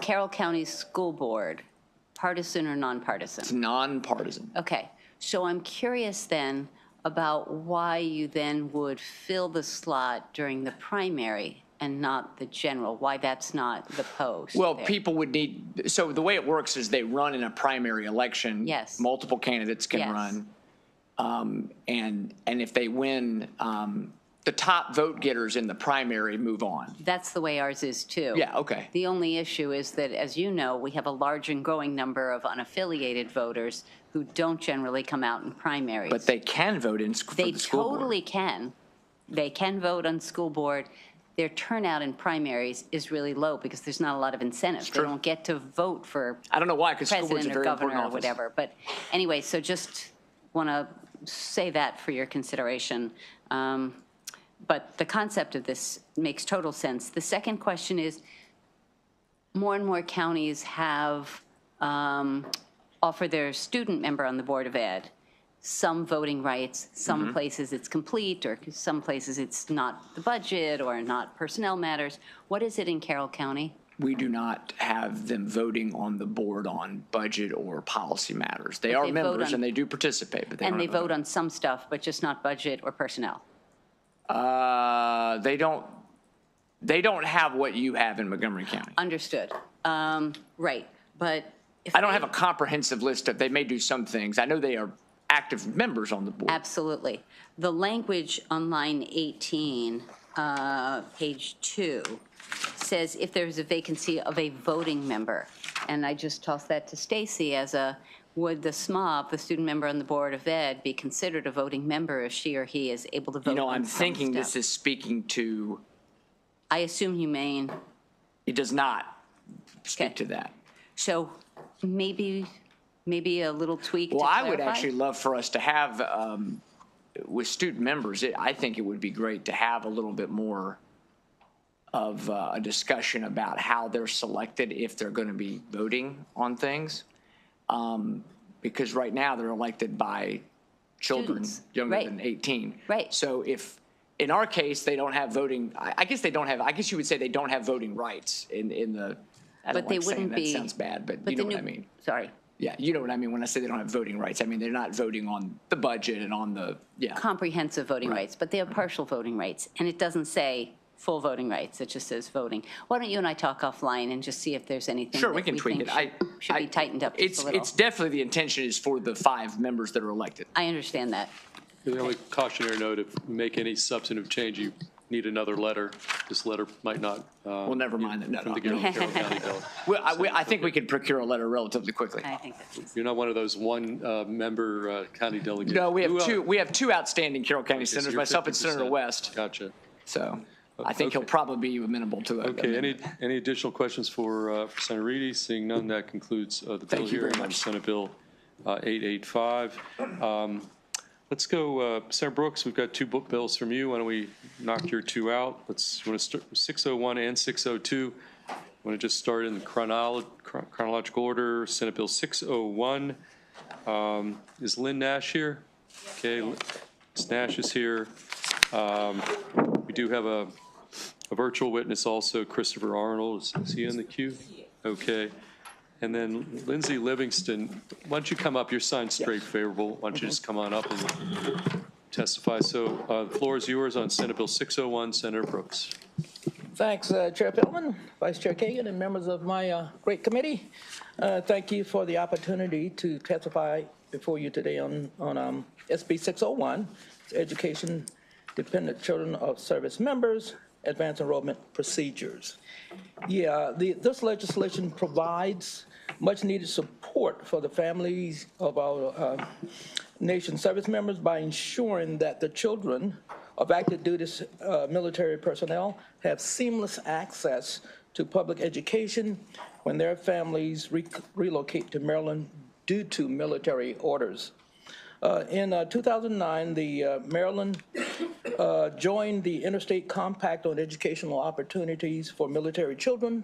Speaker 4: Carroll County School Board partisan or nonpartisan?
Speaker 21: It's nonpartisan.
Speaker 4: Okay, so I'm curious then about why you then would fill the slot during the primary and not the general, why that's not the post.
Speaker 21: Well,
Speaker 4: there.
Speaker 21: people would need, so the way it works is they run in a primary election.
Speaker 4: Yes.
Speaker 21: Multiple candidates can run. And if they win, the top vote getters in the primary move on.
Speaker 4: That's the way ours is too.
Speaker 21: Yeah, okay.
Speaker 4: The only issue is that, as you know, we have a large and growing number of unaffiliated voters who don't generally come out in primaries.
Speaker 21: But they can vote for the school board.
Speaker 4: They totally can. They can vote on school board. Their turnout in primaries is really low because there's not a lot of incentives. They don't get to vote for
Speaker 21: I don't know why, because school board's a
Speaker 4: president or
Speaker 21: very important
Speaker 4: governor or
Speaker 21: office.
Speaker 4: whatever. But anyway, so just want to say that for your consideration. But the concept of this makes total sense. The second question is, more and more counties have offered their student member on the Board of Ed some voting rights. Some places it's complete, or some places it's not the budget or not personnel matters. What is it in Carroll County?
Speaker 21: We do not have them voting on the board on budget or policy matters. They are members and they do participate, but they don't
Speaker 4: And they
Speaker 21: have a
Speaker 4: vote on some stuff, but just not budget or personnel.
Speaker 21: They don't have what you have in Montgomery County.
Speaker 4: Understood. Right, but
Speaker 21: I don't have a comprehensive list of, they may do some things. I know they are active members on the board.
Speaker 4: Absolutely. The language on line 18, page 2, says if there's a vacancy of a voting member. And I just tossed that to Stacy as would the SMOB, the student member on the Board of Ed, be considered a voting member if she or he is able to vote on
Speaker 21: I'm
Speaker 4: some
Speaker 21: thinking
Speaker 4: stuff?
Speaker 21: this is speaking to.
Speaker 4: I assume humane.
Speaker 21: It does not speak to that.
Speaker 4: So maybe a little tweak to
Speaker 21: Well, I would
Speaker 4: clarify?
Speaker 21: actually love for us to have, with student members, I think it would be great to have a little bit more of a discussion about how they're selected if they're going to be voting on things. Because right now they're elected by children younger than 18.
Speaker 4: Right.
Speaker 21: So if, in our case, they don't have voting, I guess you would say they don't have voting rights in the, I don't
Speaker 4: But they
Speaker 21: like saying
Speaker 4: wouldn't
Speaker 21: that,
Speaker 4: be-
Speaker 21: sounds bad, but you
Speaker 4: the
Speaker 21: know what
Speaker 4: new-
Speaker 21: I mean.
Speaker 4: Sorry.
Speaker 21: Yeah, you know what I mean when I say they don't have voting rights. I mean, they're not voting on the budget and on the,
Speaker 4: Comprehensive voting rights, but they have partial voting rights. And it doesn't say full voting rights, it just says voting. Why don't you and I talk offline and just see if there's anything
Speaker 21: Sure,
Speaker 4: that
Speaker 21: we can tweak
Speaker 4: think
Speaker 21: it.
Speaker 4: should be tightened up just a little.
Speaker 21: It's definitely the intention is for the 5 members that are elected.
Speaker 4: I understand that.
Speaker 1: The only cautionary note, if you make any substantive change, you need another letter. This letter might not.
Speaker 21: Well, never mind that.
Speaker 1: From the Carroll County bill.
Speaker 21: Well, I think we could procure a letter relatively quickly.
Speaker 4: I think that's.
Speaker 1: You're not one of those one-member county delegates.
Speaker 21: No, we have
Speaker 1: Who,
Speaker 21: two. We have 2 outstanding Carroll County
Speaker 1: so
Speaker 21: senators,
Speaker 1: you're
Speaker 21: myself and
Speaker 1: 50%.
Speaker 21: Senator West.
Speaker 1: Gotcha.
Speaker 21: So I think he'll probably be amenable to it.
Speaker 1: Okay, any additional questions for Senator Reedy? Seeing none, that concludes the bill
Speaker 21: Thank you very
Speaker 1: hearing on
Speaker 21: much.
Speaker 1: Senate Bill 885. Let's go, Senator Brooks, we've got 2 book bills from you. Why don't we knock your 2 out? You want to start 601 and 602. I want to just start in chronological order. Senate Bill 601. Is Lynn Nash here? Okay, Ms. Nash is here. We do have a virtual witness also, Christopher Arnold. Is he in the queue? Okay. And then Lindsay Livingston, why don't you come up? Your sign's straight favorable. Why don't you just come on up and testify? So the floor is yours on Senate Bill 601, Senator Brooks.
Speaker 22: Thanks, Chair Pillman, Vice Chair Kagan, and members of my great committee. Thank you for the opportunity to testify before you today on SB 601, Education Dependent Children of Service Members, Advanced Enrollment Procedures. Yeah, this legislation provides much-needed support for the families of our nation's service members by ensuring that the children of active duty military personnel have seamless access to public education when their families relocate to Maryland due to military orders. In 2009, Maryland joined the Interstate Compact on Educational Opportunities for Military Children.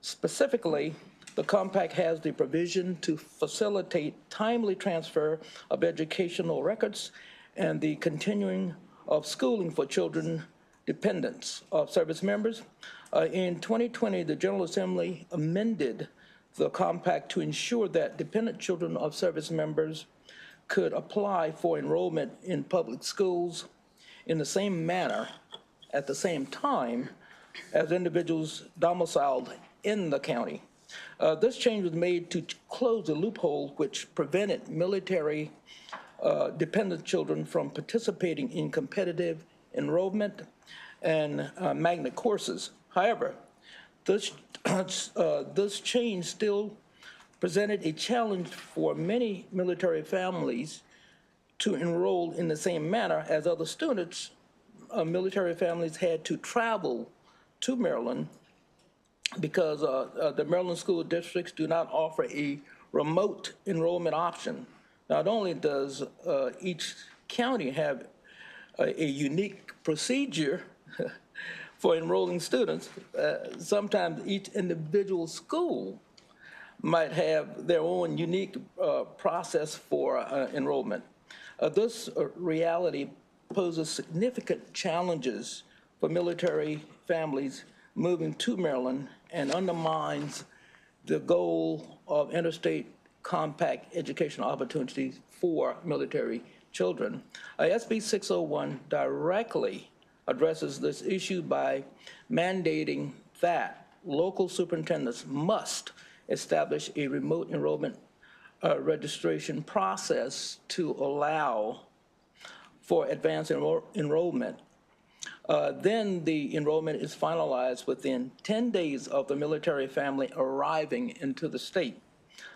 Speaker 22: Specifically, the compact has the provision to facilitate timely transfer of educational records and the continuing of schooling for children dependents of service members. In 2020, the General Assembly amended the compact to ensure that dependent children of service members could apply for enrollment in public schools in the same manner at the same time as individuals domiciled in the county. This change was made to close a loophole which prevented military dependent children from participating in competitive enrollment and magnet courses. However, this change still presented a challenge for many military families to enroll in the same manner as other students. Military families had to travel to Maryland because the Maryland school districts do not offer a remote enrollment option. Not only does each county have a unique procedure for enrolling students, sometimes each individual school might have their own unique process for enrollment. This reality poses significant challenges for military families moving to Maryland and undermines the goal of interstate compact educational opportunities for military children. SB 601 directly addresses this issue by mandating that local superintendents must establish a remote enrollment registration process to allow for advanced enrollment. Then the enrollment is finalized within 10 days of the military family arriving into the state.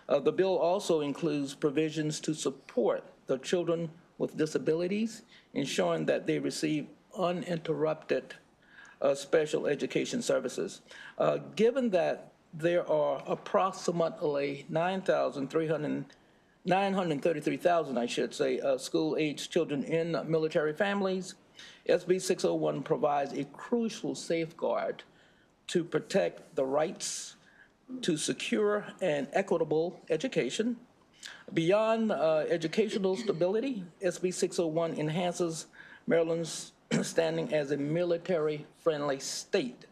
Speaker 22: The bill also includes provisions to support the children with disabilities, ensuring that they receive uninterrupted special education services. Given that there are approximately 933,000, I should say, school-aged children in military families, SB 601 provides a crucial safeguard to protect the rights to secure and equitable education. Beyond educational stability, SB 601 enhances Maryland's standing as a military-friendly state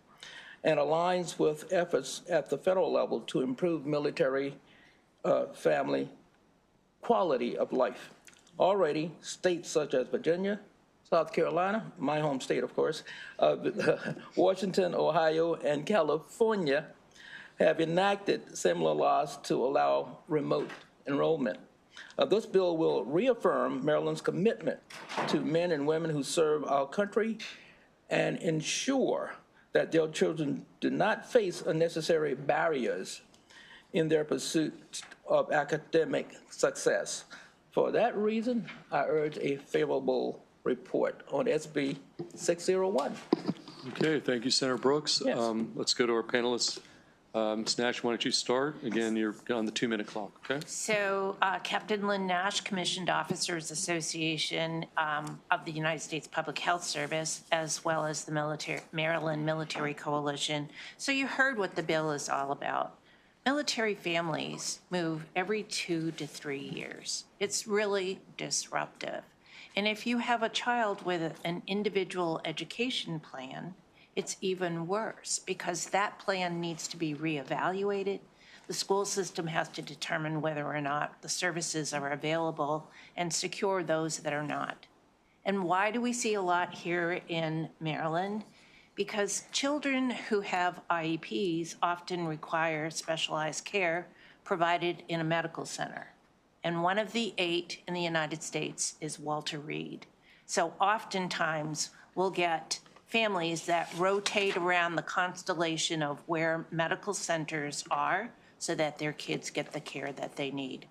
Speaker 22: and aligns with efforts at the federal level to improve military family quality of life. Already, states such as Virginia, South Carolina, my home state, of course, Washington, Ohio, and California have enacted similar laws to allow remote enrollment. This bill will reaffirm Maryland's commitment to men and women who serve our country and ensure that their children do not face unnecessary barriers in their pursuit of academic success. For that reason, I urge a favorable report on SB 601.
Speaker 1: Okay, thank you, Senator Brooks.
Speaker 22: Yes.
Speaker 1: Let's go to our panelists. Ms. Nash, why don't you start? Again, you're on the 2-minute clock, okay?
Speaker 6: So Captain Lynn Nash, Commissioned Officers Association of the United States Public Health Service, as well as the Maryland Military Coalition. So you heard what the bill is all about. Military families move every 2 to 3 years. It's really disruptive. And if you have a child with an individual education plan, it's even worse because that plan needs to be reevaluated. The school system has to determine whether or not the services are available and secure those that are not. And why do we see a lot here in Maryland? Because children who have IEPs often require specialized care provided in a medical center. And one of the 8 in the United States is Walter Reed. So oftentimes we'll get families that rotate around the constellation of where medical centers are so that their kids get the care that they need.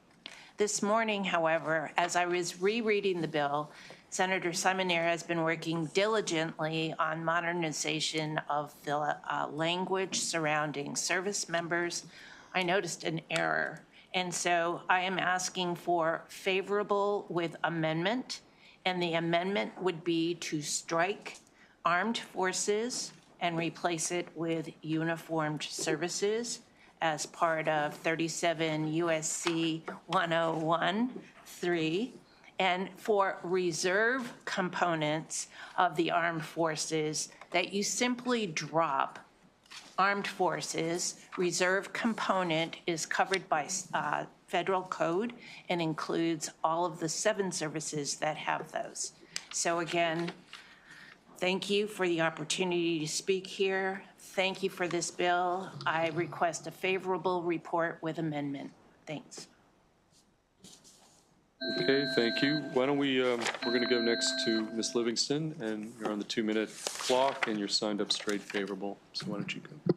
Speaker 6: This morning, however, as I was rereading the bill, Senator Simoneer has been working diligently on modernization of the language surrounding service members. I noticed an error, and so I am asking for favorable with amendment, and the amendment would be to strike armed forces and replace it with uniformed services as part of 37 USC 101(3), and for reserve components of the armed forces that you simply drop armed forces. Reserve component is covered by federal code and includes all of the 7 services that have those. So again, thank you for the opportunity to speak here. Thank you for this bill. I request a favorable report with amendment. Thanks.
Speaker 1: Okay, thank you. Why don't we, we're going to go next to Ms. Livingston, and you're on the 2-minute clock, and you're signed up straight favorable. So why don't you go?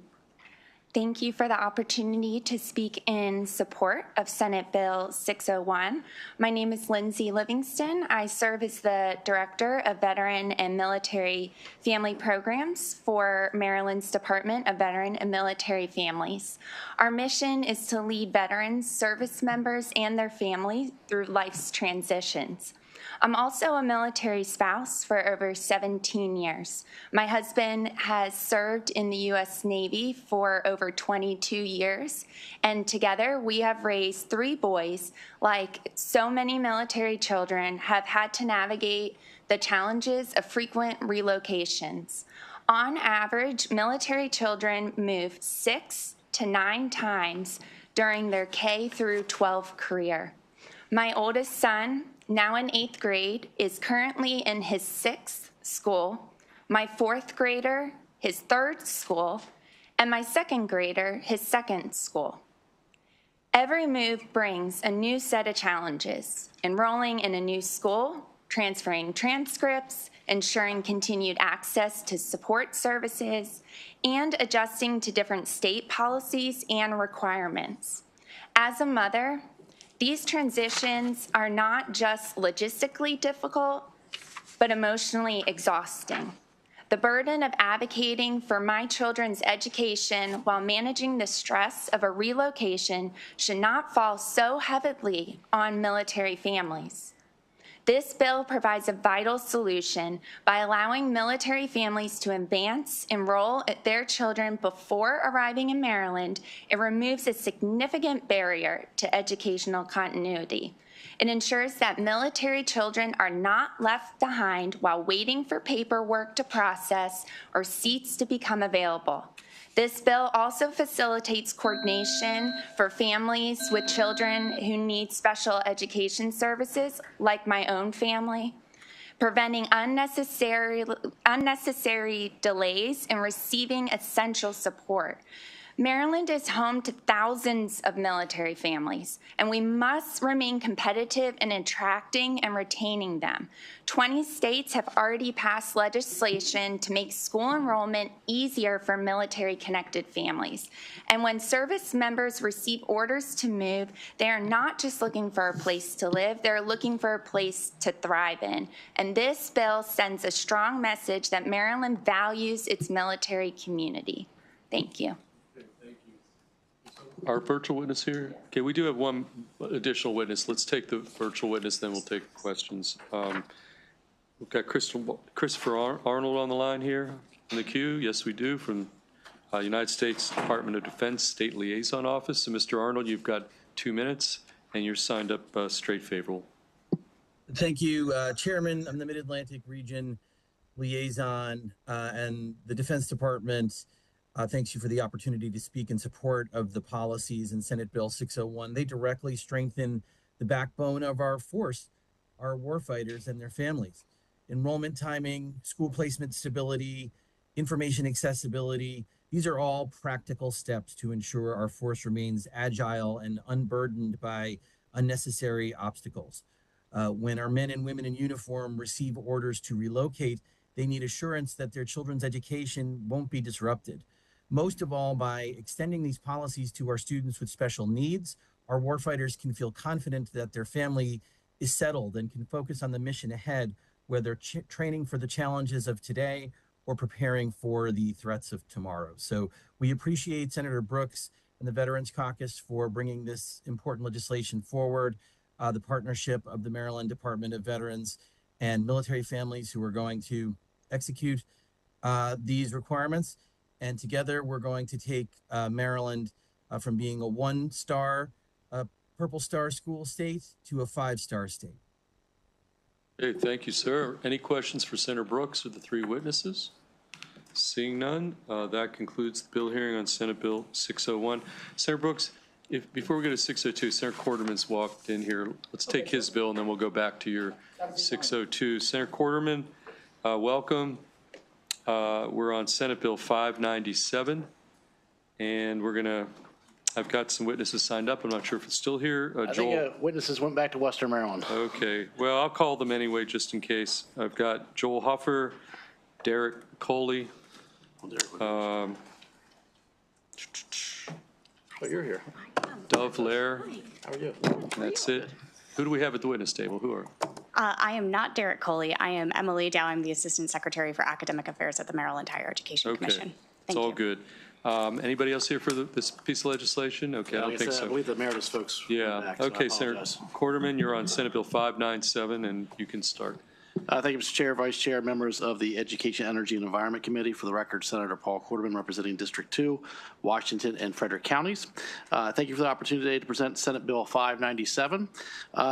Speaker 7: Thank you for the opportunity to speak in support of Senate Bill 601. My name is Lindsay Livingston. I serve as the Director of Veteran and Military Family Programs for Maryland's Department of Veteran and Military Families. Our mission is to lead veterans, service members, and their families through life's transitions. I'm also a military spouse for over 17 years. My husband has served in the U.S. Navy for over 22 years, and together we have raised 3 boys, like so many military children have had to navigate the challenges of frequent relocations. On average, military children move 6 to 9 times during their K through 12 career. My oldest son, now in 8th grade, is currently in his 6th school, my 4th grader, his 3rd school, and my 2nd grader, his 2nd school. Every move brings a new set of challenges: enrolling in a new school, transferring transcripts, ensuring continued access to support services, and adjusting to different state policies and requirements. As a mother, these transitions are not just logistically difficult, but emotionally exhausting. The burden of advocating for my children's education while managing the stress of a relocation should not fall so heavily on military families. This bill provides a vital solution by allowing military families to enroll their children before arriving in Maryland. It removes a significant barrier to educational continuity. It ensures that military children are not left behind while waiting for paperwork to process or seats to become available. This bill also facilitates coordination for families with children who need special education services, like my own family, preventing unnecessary delays in receiving essential support. Maryland is home to thousands of military families, and we must remain competitive in attracting and retaining them. 20 states have already passed legislation to make school enrollment easier for military-connected families. And when service members receive orders to move, they are not just looking for a place to live, they're looking for a place to thrive in. And this bill sends a strong message that Maryland values its military community. Thank you.
Speaker 1: Our virtual witness here? Okay, we do have one additional witness. Let's take the virtual witness, then we'll take questions. We've got Christopher Arnold on the line here in the queue. Yes, we do, from United States Department of Defense State Liaison Office. So, Mr. Arnold, you've got 2 minutes, and you're signed up straight favorable.
Speaker 8: Thank you, Chairman. I'm the Mid-Atlantic Region Liaison, and the Defense Department thanks you for the opportunity to speak in support of the policies in Senate Bill 601. They directly strengthen the backbone of our force, our warfighters and their families. Enrollment timing, school placement stability, information accessibility, these are all practical steps to ensure our force remains agile and unburdened by unnecessary obstacles. When our men and women in uniform receive orders to relocate, they need assurance that their children's education won't be disrupted. Most of all, by extending these policies to our students with special needs, our warfighters can feel confident that their family is settled and can focus on the mission ahead whether training for the challenges of today or preparing for the threats of tomorrow. So we appreciate Senator Brooks and the Veterans Caucus for bringing this important legislation forward, the partnership of the Maryland Department of Veterans and military families who are going to execute these requirements. And together we're going to take Maryland from being a 1-star Purple Star school state to a 5-star state.
Speaker 1: Okay, thank you, sir. Any questions for Senator Brooks or the 3 witnesses? Seeing none, that concludes the bill hearing on Senate Bill 601. Senator Brooks, before we go to 602, Senator Quarterman's walked in here. Let's take his bill and then we'll go back to your 602. Senator Quarterman, welcome. We're on Senate Bill 597, and I've got some witnesses signed up. I'm not sure if it's still here.
Speaker 3: I think witnesses went back to Western Maryland.
Speaker 1: Okay. Well, I'll call them anyway, just in case. I've got Joel Huffer, Derek Coley.
Speaker 3: Oh, you're here.
Speaker 1: Dove Lair.
Speaker 3: How are you?
Speaker 1: That's it. Who do we have at the witness table? Who are?
Speaker 5: I am not Derek Coley. I am Emily Dow. I'm the Assistant Secretary for Academic Affairs at the Maryland Higher Education Commission.
Speaker 1: It's all good. Anybody else here for this piece of legislation? Okay, I don't think so.
Speaker 3: I believe the Emeritus folks.
Speaker 1: Yeah.
Speaker 3: Back, so
Speaker 1: Okay, Senator Quarterman, you're on Senate Bill 597, and you can start.
Speaker 3: Thank you, Mr. Chair, Vice Chair, members of the Education, Energy, and Environment Committee. For the record, Senator Paul Quarterman, representing District 2, Washington, and Frederick counties. Thank you for the opportunity today to present Senate Bill 597.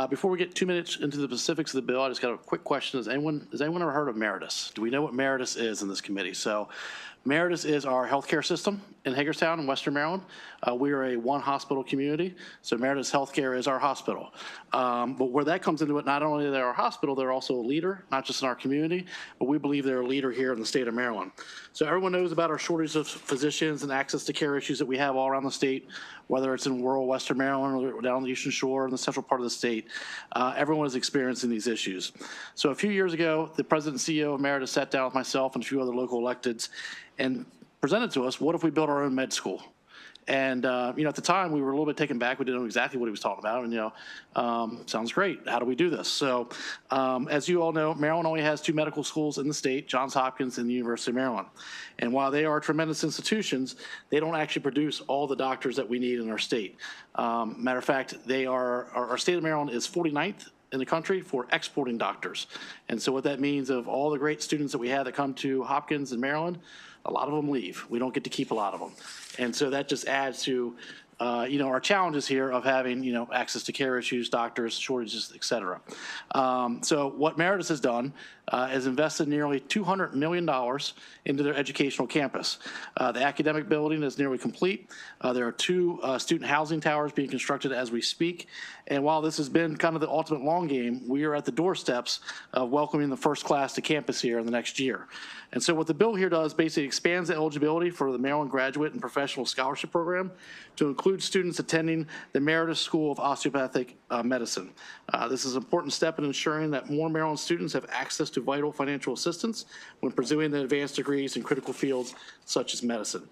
Speaker 3: Before we get 2 minutes into the specifics of the bill, I just got a quick question. Has anyone ever heard of Meritus? Do we know what Meritus is in this committee? So Meritus is our healthcare system in Hagerstown in Western Maryland. We are a 1-hospital community, so Meritus Healthcare is our hospital. But where that comes into it, not only are they our hospital, they're also a leader, not just in our community, but we believe they're a leader here in the state of Maryland. So everyone knows about our shortage of physicians and access to care issues that we have all around the state, whether it's in rural Western Maryland or down the Eastern Shore in the central part of the state. Everyone is experiencing these issues. So a few years ago, the president and CEO of Meritus sat down with myself and a few other local electeds and presented to us, what if we built our own med school? And, at the time, we were a little bit taken back. We didn't know exactly what he was talking about. And, sounds great. How do we do this? So, as you all know, Maryland only has 2 medical schools in the state, Johns Hopkins and the University of Maryland. And while they are tremendous institutions, they don't actually produce all the doctors that we need in our state. Matter of fact, our state of Maryland is 49th in the country for exporting doctors. And so what that means of all the great students that we have that come to Hopkins and Maryland, a lot of them leave. We don't get to keep a lot of them. And so that just adds to, our challenges here of having, access to care issues, doctors, shortages, et cetera. So what Meritus has done is invested nearly $200 million into their educational campus. The academic building is nearly complete. There are 2 student housing towers being constructed as we speak. And while this has been kind of the ultimate long game, we are at the doorsteps of welcoming the first class to campus here in the next year. And so what the bill here does basically expands the eligibility for the Maryland Graduate and Professional Scholarship Program to include students attending the Meritus School of Osteopathic Medicine. This is an important step in ensuring that more Maryland students have access to vital financial assistance when pursuing the advanced degrees in critical fields such as medicine.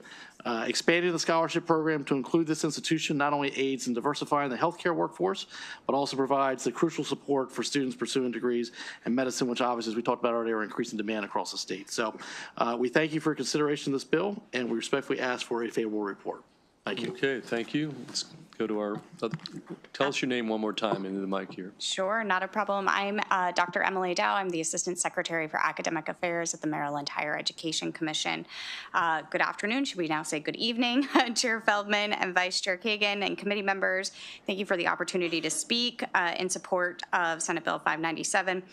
Speaker 3: Expanding the scholarship program to include this institution not only aids in diversifying the healthcare workforce, but also provides the crucial support for students pursuing degrees in medicine, which obviously, as we talked about earlier, are increasing demand across the state. So we thank you for your consideration of this bill, and we respectfully ask for a favorable report. Thank you.
Speaker 1: Okay, thank you. Let's go to our, tell us your name one more time into the mic here.
Speaker 5: Sure, not a problem. I'm Dr. Emily Dow. I'm the Assistant Secretary for Academic Affairs at the Maryland Higher Education Commission. Good afternoon, should we now say good evening, Chair Feldman and Vice Chair Kagan and committee members. Thank you for the opportunity to speak in support of Senate Bill 597.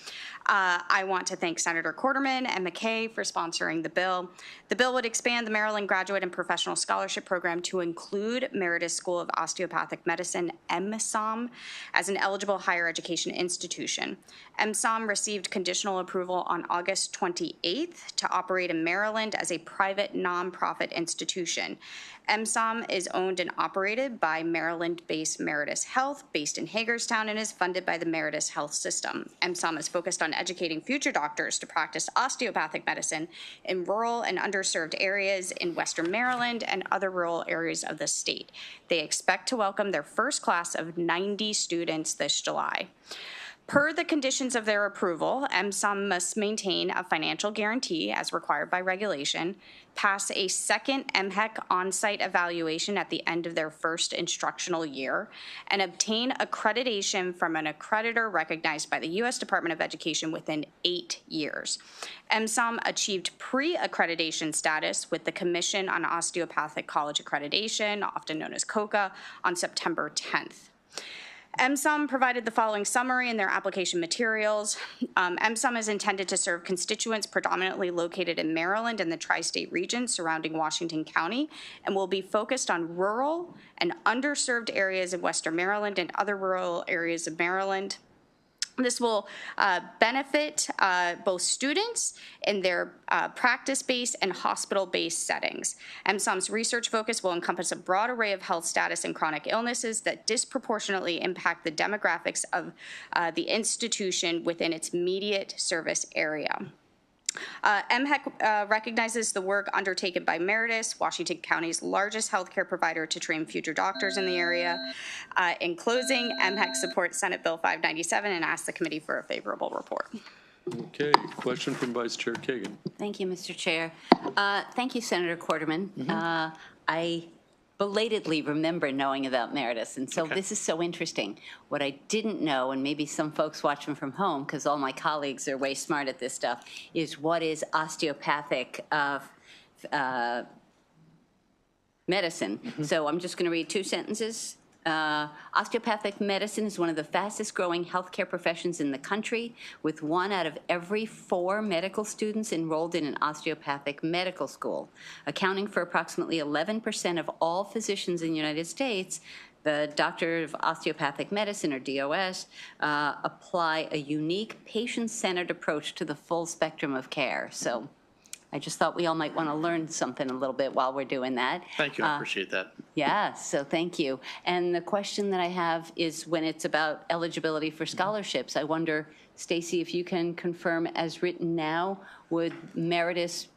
Speaker 5: I want to thank Senator Quarterman and McKay for sponsoring the bill. The bill would expand the Maryland Graduate and Professional Scholarship Program to include Meritus School of Osteopathic Medicine, MSOM, as an eligible higher education institution. MSOM received conditional approval on August 28th to operate in Maryland as a private nonprofit institution. MSOM is owned and operated by Maryland-based Meritus Health, based in Hagerstown, and is funded by the Meritus Health System. MSOM is focused on educating future doctors to practice osteopathic medicine in rural and underserved areas in Western Maryland and other rural areas of the state. They expect to welcome their first class of 90 students this July. Per the conditions of their approval, MSOM must maintain a financial guarantee as required by regulation, pass a second MHEC on-site evaluation at the end of their first instructional year, and obtain accreditation from an accreditor recognized by the U.S. Department of Education within 8 years. MSOM achieved pre-accreditation status with the Commission on Osteopathic College Accreditation, often known as COCA, on September 10th. MSOM provided the following summary in their application materials. MSOM is intended to serve constituents predominantly located in Maryland and the tri-state region surrounding Washington County, and will be focused on rural and underserved areas in Western Maryland and other rural areas of Maryland. This will benefit both students in their practice-based and hospital-based settings. MSOM's research focus will encompass a broad array of health status and chronic illnesses that disproportionately impact the demographics of the institution within its immediate service area. MHEC recognizes the work undertaken by Meritus, Washington County's largest healthcare provider to train future doctors in the area. In closing, MHEC supports Senate Bill 597 and asks the committee for a favorable report.
Speaker 1: Okay, question from Vice Chair Kagan.
Speaker 4: Thank you, Mr. Chair. Thank you, Senator Quarterman. I belatedly remember knowing about Meritus, and so this is so interesting. What I didn't know, and maybe some folks watching from home, because all my colleagues are way smart at this stuff, is what is osteopathic medicine. So I'm just going to read 2 sentences. Osteopathic medicine is one of the fastest growing healthcare professions in the country, with 1 out of every 4 medical students enrolled in an osteopathic medical school. Accounting for approximately 11% of all physicians in the United States, the Doctor of Osteopathic Medicine, or DOS, apply a unique patient-centered approach to the full spectrum of care. So I just thought we all might want to learn something a little bit while we're doing that.
Speaker 3: Thank you, I appreciate that.
Speaker 4: Yeah, so thank you. And the question that I have is when it's about eligibility for scholarships, I wonder, Stacy, if you can confirm as written now, would Meritus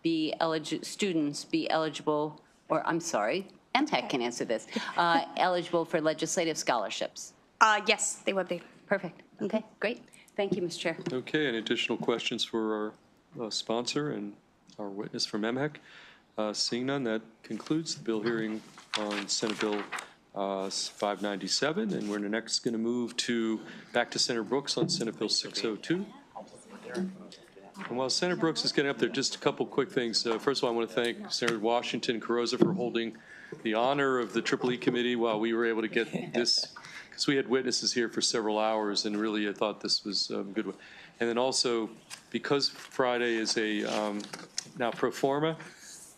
Speaker 4: students be eligible, or I'm sorry, MHEC can answer this, eligible for legislative scholarships?
Speaker 5: Yes, they would be.
Speaker 4: Perfect. Okay, great. Thank you, Mr. Chair.
Speaker 1: Okay, any additional questions for our sponsor and our witness from MHEC? Seeing none, that concludes the bill hearing on Senate Bill 597, and we're next going to move back to Senator Brooks on Senate Bill 602. And while Senator Brooks is getting up there, just a couple quick things. First of all, I want to thank Senator Washington Carrozza for holding the honor of the EEE Committee while we were able to get this, because we had witnesses here for several hours, and really I thought this was a good one. And then also, because Friday is now pro forma,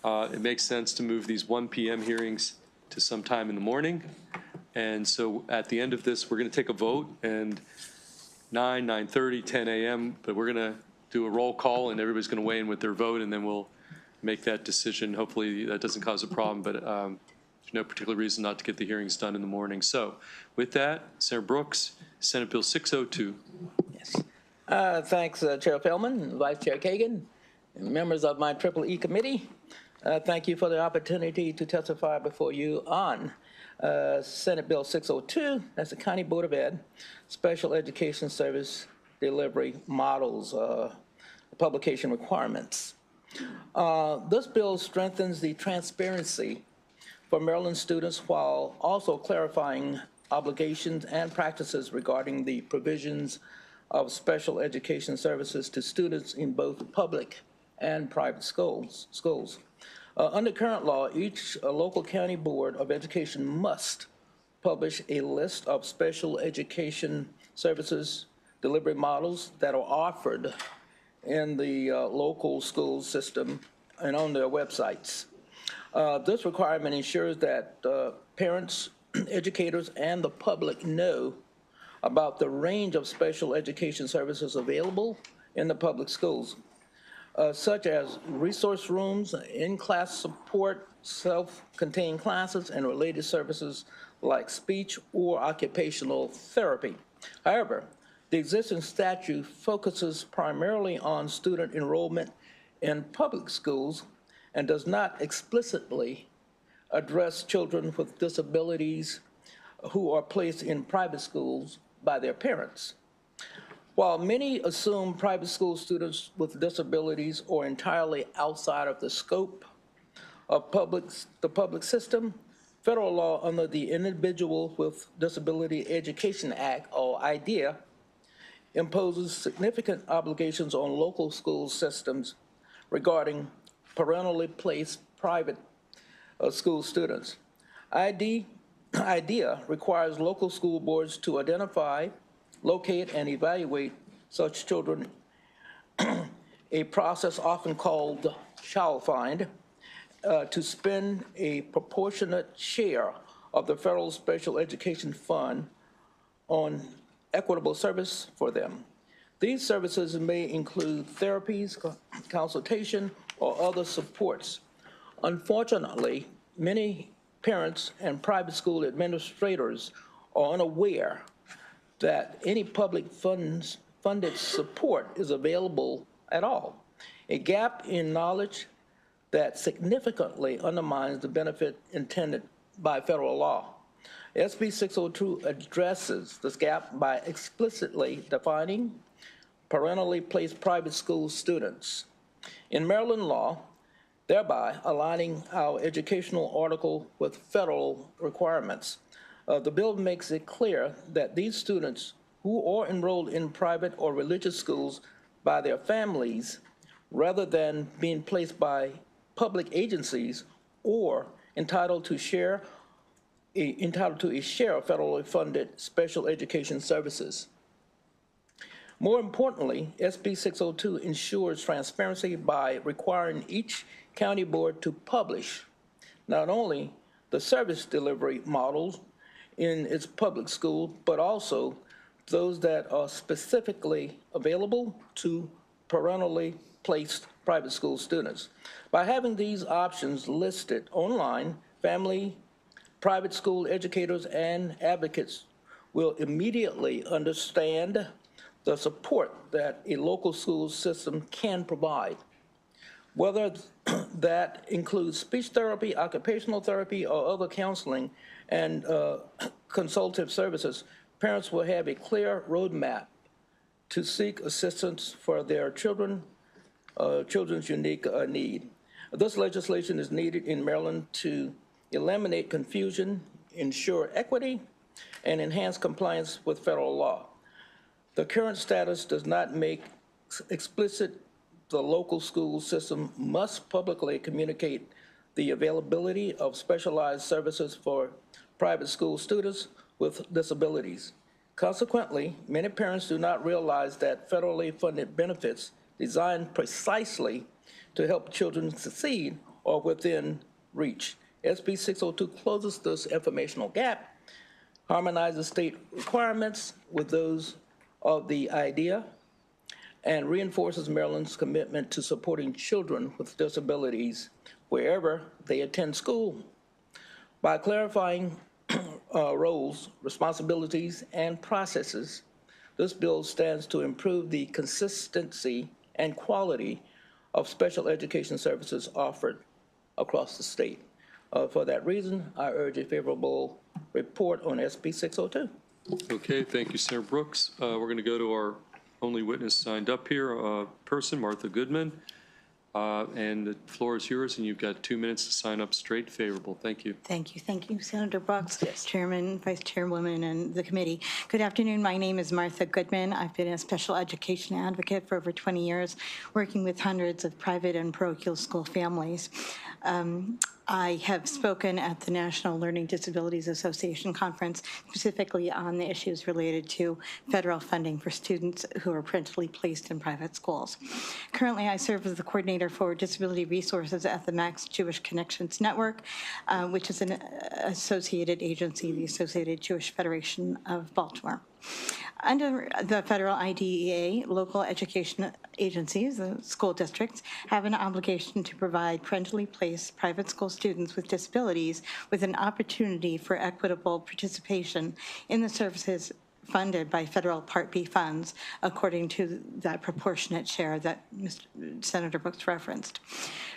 Speaker 1: it makes sense to move these 1 p.m. hearings to sometime in the morning. And so at the end of this, we're going to take a vote, and 9:30, 10 a.m., but we're going to do a roll call, and everybody's going to weigh in with their vote, and then we'll make that decision. Hopefully that doesn't cause a problem, but there's no particular reason not to get the hearings done in the morning. So with that, Senator Brooks, Senate Bill 602.
Speaker 22: Yes. Thanks, Chair Feldman, Vice Chair Kagan, and members of my EEE Committee. Thank you for the opportunity to testify before you on Senate Bill 602. That's the County Board of Ed Special Education Service Delivery Models Publication Requirements. This bill strengthens the transparency for Maryland students while also clarifying obligations and practices regarding the provisions of special education services to students in both public and private schools. Under current law, each local county board of education must publish a list of special education services delivery models that are offered in the local school system and on their websites. This requirement ensures that parents, educators, and the public know about the range of special education services available in the public schools, such as resource rooms, in-class support, self-contained classes, and related services like speech or occupational therapy. However, the existing statute focuses primarily on student enrollment in public schools and does not explicitly address children with disabilities who are placed in private schools by their parents. While many assume private school students with disabilities are entirely outside of the scope of the public system, federal law under the Individual with Disability Education Act, or IDEA, imposes significant obligations on local school systems regarding parentally placed private school students. IDEA requires local school boards to identify, locate, and evaluate such children, a process often called child find, to spend a proportionate share of the federal special education fund on equitable service for them. These services may include therapies, consultation, or other supports. Unfortunately, many parents and private school administrators are unaware that any public funded support is available at all, a gap in knowledge that significantly undermines the benefit intended by federal law. SB 602 addresses this gap by explicitly defining parentally placed private school students in Maryland law, thereby aligning our educational article with federal requirements. The bill makes it clear that these students who are enrolled in private or religious schools by their families, rather than being placed by public agencies, or entitled to a share of federally funded special education services. More importantly, SB 602 ensures transparency by requiring each county board to publish not only the service delivery models in its public school, but also those that are specifically available to parentally placed private school students. By having these options listed online, family, private school educators, and advocates will immediately understand the support that a local school system can provide. Whether that includes speech therapy, occupational therapy, or other counseling and consultative services, parents will have a clear roadmap to seek assistance for their children's unique need. This legislation is needed in Maryland to eliminate confusion, ensure equity, and enhance compliance with federal law. The current status does not make explicit the local school system must publicly communicate the availability of specialized services for private school students with disabilities. Consequently, many parents do not realize that federally funded benefits designed precisely to help children succeed are within reach. SB 602 closes this informational gap, harmonizes state requirements with those of the IDEA, and reinforces Maryland's commitment to supporting children with disabilities wherever they attend school. By clarifying roles, responsibilities, and processes, this bill stands to improve the consistency and quality of special education services offered across the state. For that reason, I urge a favorable report on SB 602.
Speaker 1: Okay, thank you, Senator Brooks. We're going to go to our only witness signed up here, person, Martha Goodman. And the floor is yours, and you've got 2 minutes to sign up straight favorable. Thank you.
Speaker 2: Thank you. Thank you, Senator Brooks, Chairman, Vice Chairwoman, and the committee. Good afternoon. My name is Martha Goodman. I've been a special education advocate for over 20 years, working with hundreds of private and parochial school families. I have spoken at the National Learning Disabilities Association conference specifically on the issues related to federal funding for students who are parentally placed in private schools. Currently, I serve as the coordinator for disability resources at the Max Jewish Connections Network, which is an associated agency, the Associated Jewish Federation of Baltimore. Under the federal IDEA, local education agencies, the school districts, have an obligation to provide parentally placed private school students with disabilities with an opportunity for equitable participation in the services funded by federal Part B funds, according to that proportionate share that Senator Brooks referenced.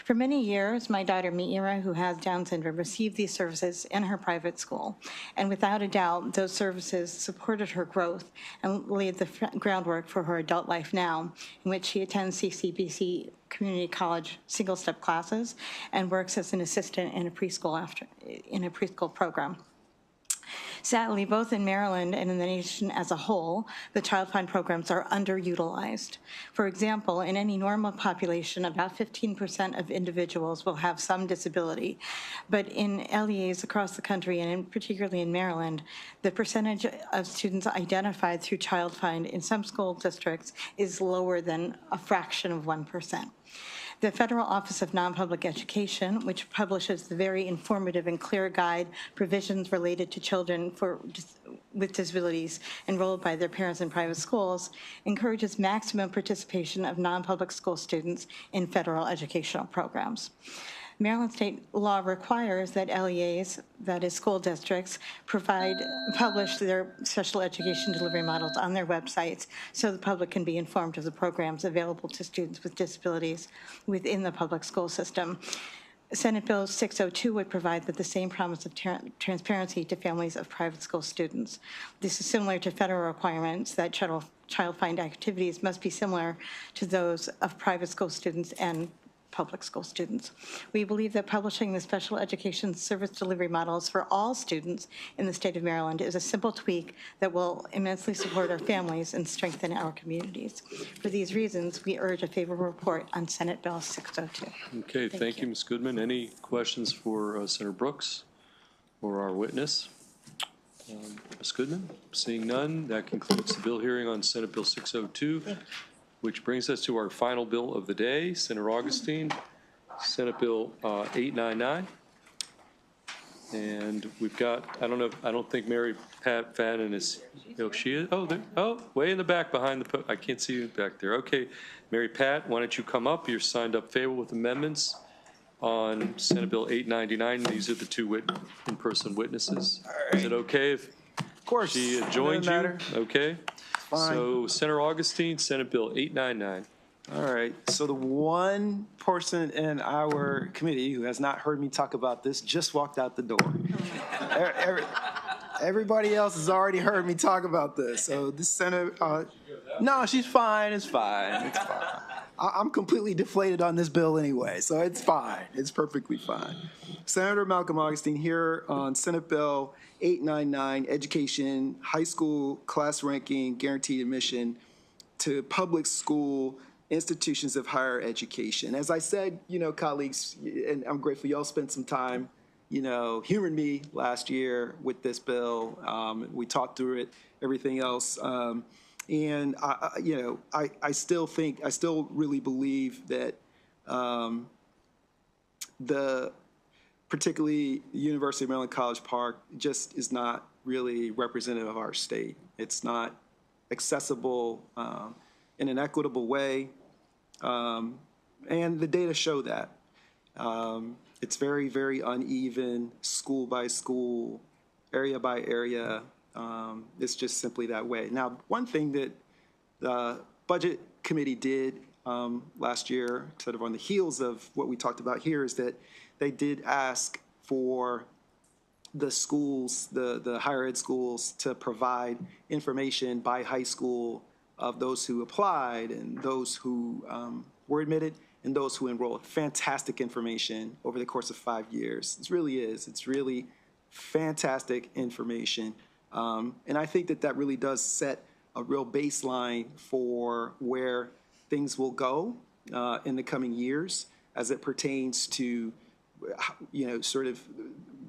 Speaker 2: For many years, my daughter Meira, who has Down syndrome, received these services in her private school. And without a doubt, those services supported her growth and laid the groundwork for her adult life now, in which she attends CCBC Community College single-step classes and works as an assistant in a preschool program. Sadly, both in Maryland and in the nation as a whole, the Child Find programs are underutilized. For example, in any normal population, about 15% of individuals will have some disability. But in LEAs across the country, and particularly in Maryland, the percentage of students identified through Child Find in some school districts is lower than a fraction of 1%. The Federal Office of Non-Public Education, which publishes the very informative and clear guide provisions related to children with disabilities enrolled by their parents in private schools, encourages maximum participation of non-public school students in federal educational programs. Maryland state law requires that LEAs, that is school districts, publish their special education delivery models on their websites so the public can be informed of the programs available to students with disabilities within the public school system. Senate Bill 602 would provide the same promise of transparency to families of private school students. This is similar to federal requirements that Child Find activities must be similar to those of private school students and public school students. We believe that publishing the special education service delivery models for all students in the state of Maryland is a simple tweak that will immensely support our families and strengthen our communities. For these reasons, we urge a favorable report on Senate Bill 602.
Speaker 1: Okay, thank you, Ms. Goodman. Any questions for Senator Brooks or our witness? Ms. Goodman, seeing none, that concludes the bill hearing on Senate Bill 602. Which brings us to our final bill of the day, Senator Augustine, Senate Bill 899. And we've got, I don't think Mary Pat Fannin is, she is, way in the back behind I can't see you back there. Okay, Mary Pat, why don't you come up? You're signed up favorable with amendments on Senate Bill 899. These are the two in-person witnesses. Right. Is it okay if she joins you? Okay.
Speaker 9: Fine.
Speaker 1: So, Senator Augustine, Senate Bill 899.
Speaker 9: All right. So the one person in our committee who has not heard me talk about this just walked out the door. Everybody else has already heard me talk about this. So this senator, no, she's fine. It's fine. It's fine. I'm completely deflated on this bill anyway, so it's fine. It's perfectly fine. Senator Malcolm Augustine here on Senate Bill 899, education, high school class ranking, guaranteed admission to public school institutions of higher education. As I said, colleagues, and I'm grateful y'all spent some time, hearing me last year with this bill. We talked through it, everything else. And I still really believe that particularly University of Maryland College Park just is not really representative of our state. It's not accessible in an equitable way, and the data show that. It's very, very uneven, school by school, area by area. It's just simply that way. Now, one thing that the Budget Committee did last year, sort of on the heels of what we talked about here, is that they did ask for the schools, the higher ed schools, to provide information by high school of those who applied and those who were admitted and those who enrolled. Fantastic information over the course of 5 years. It really is. It's really fantastic information. And I think that really does set a real baseline for where things will go in the coming years as it pertains to, sort of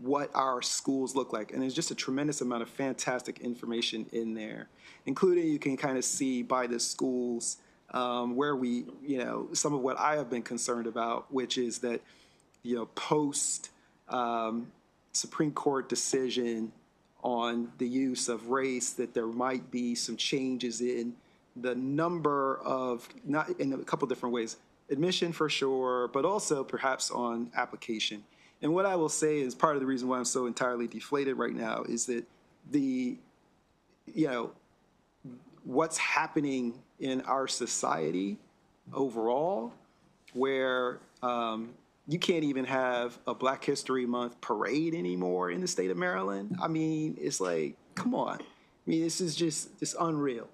Speaker 9: what our schools look like. And there's just a tremendous amount of fantastic information in there, including you can kind of see by the schools where we, some of what I have been concerned about, which is that, post Supreme Court decision on the use of race, that there might be some changes in the number of, not in a couple different ways, admission for sure, but also perhaps on application. And what I will say is part of the reason why I'm so entirely deflated right now is that what's happening in our society overall, where you can't even have a Black History Month parade anymore in the state of Maryland. I mean, it's like, come on. I mean, this is just, it's unreal.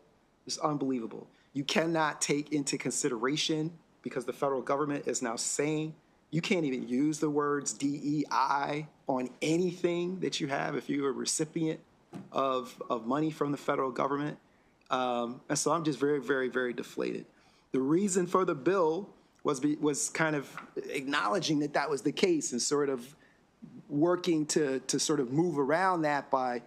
Speaker 9: It's unbelievable. You cannot take into consideration, because the federal government is now saying you can't even use the words DEI on anything that you have if you're a recipient of money from the federal government. And so I'm just very, very, very deflated. The reason for the bill was kind of acknowledging that that was the case and sort of working to sort of move around that by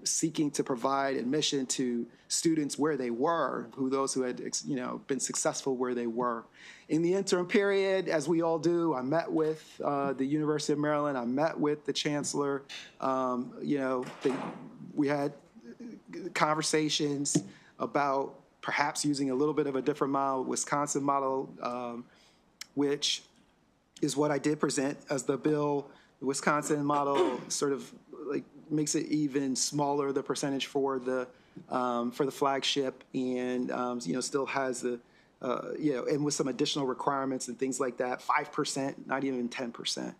Speaker 9: seeking to provide admission to students where they were, those who had been successful where they were. In the interim period, as we all do, I met with the University of Maryland. I met with the chancellor. We had conversations about perhaps using a little bit of a different model, Wisconsin model, which is what I did present as the bill. The Wisconsin model sort of like makes it even smaller, the percentage for the flagship, and still has the and with some additional requirements and things like that, 5%, not even 10%.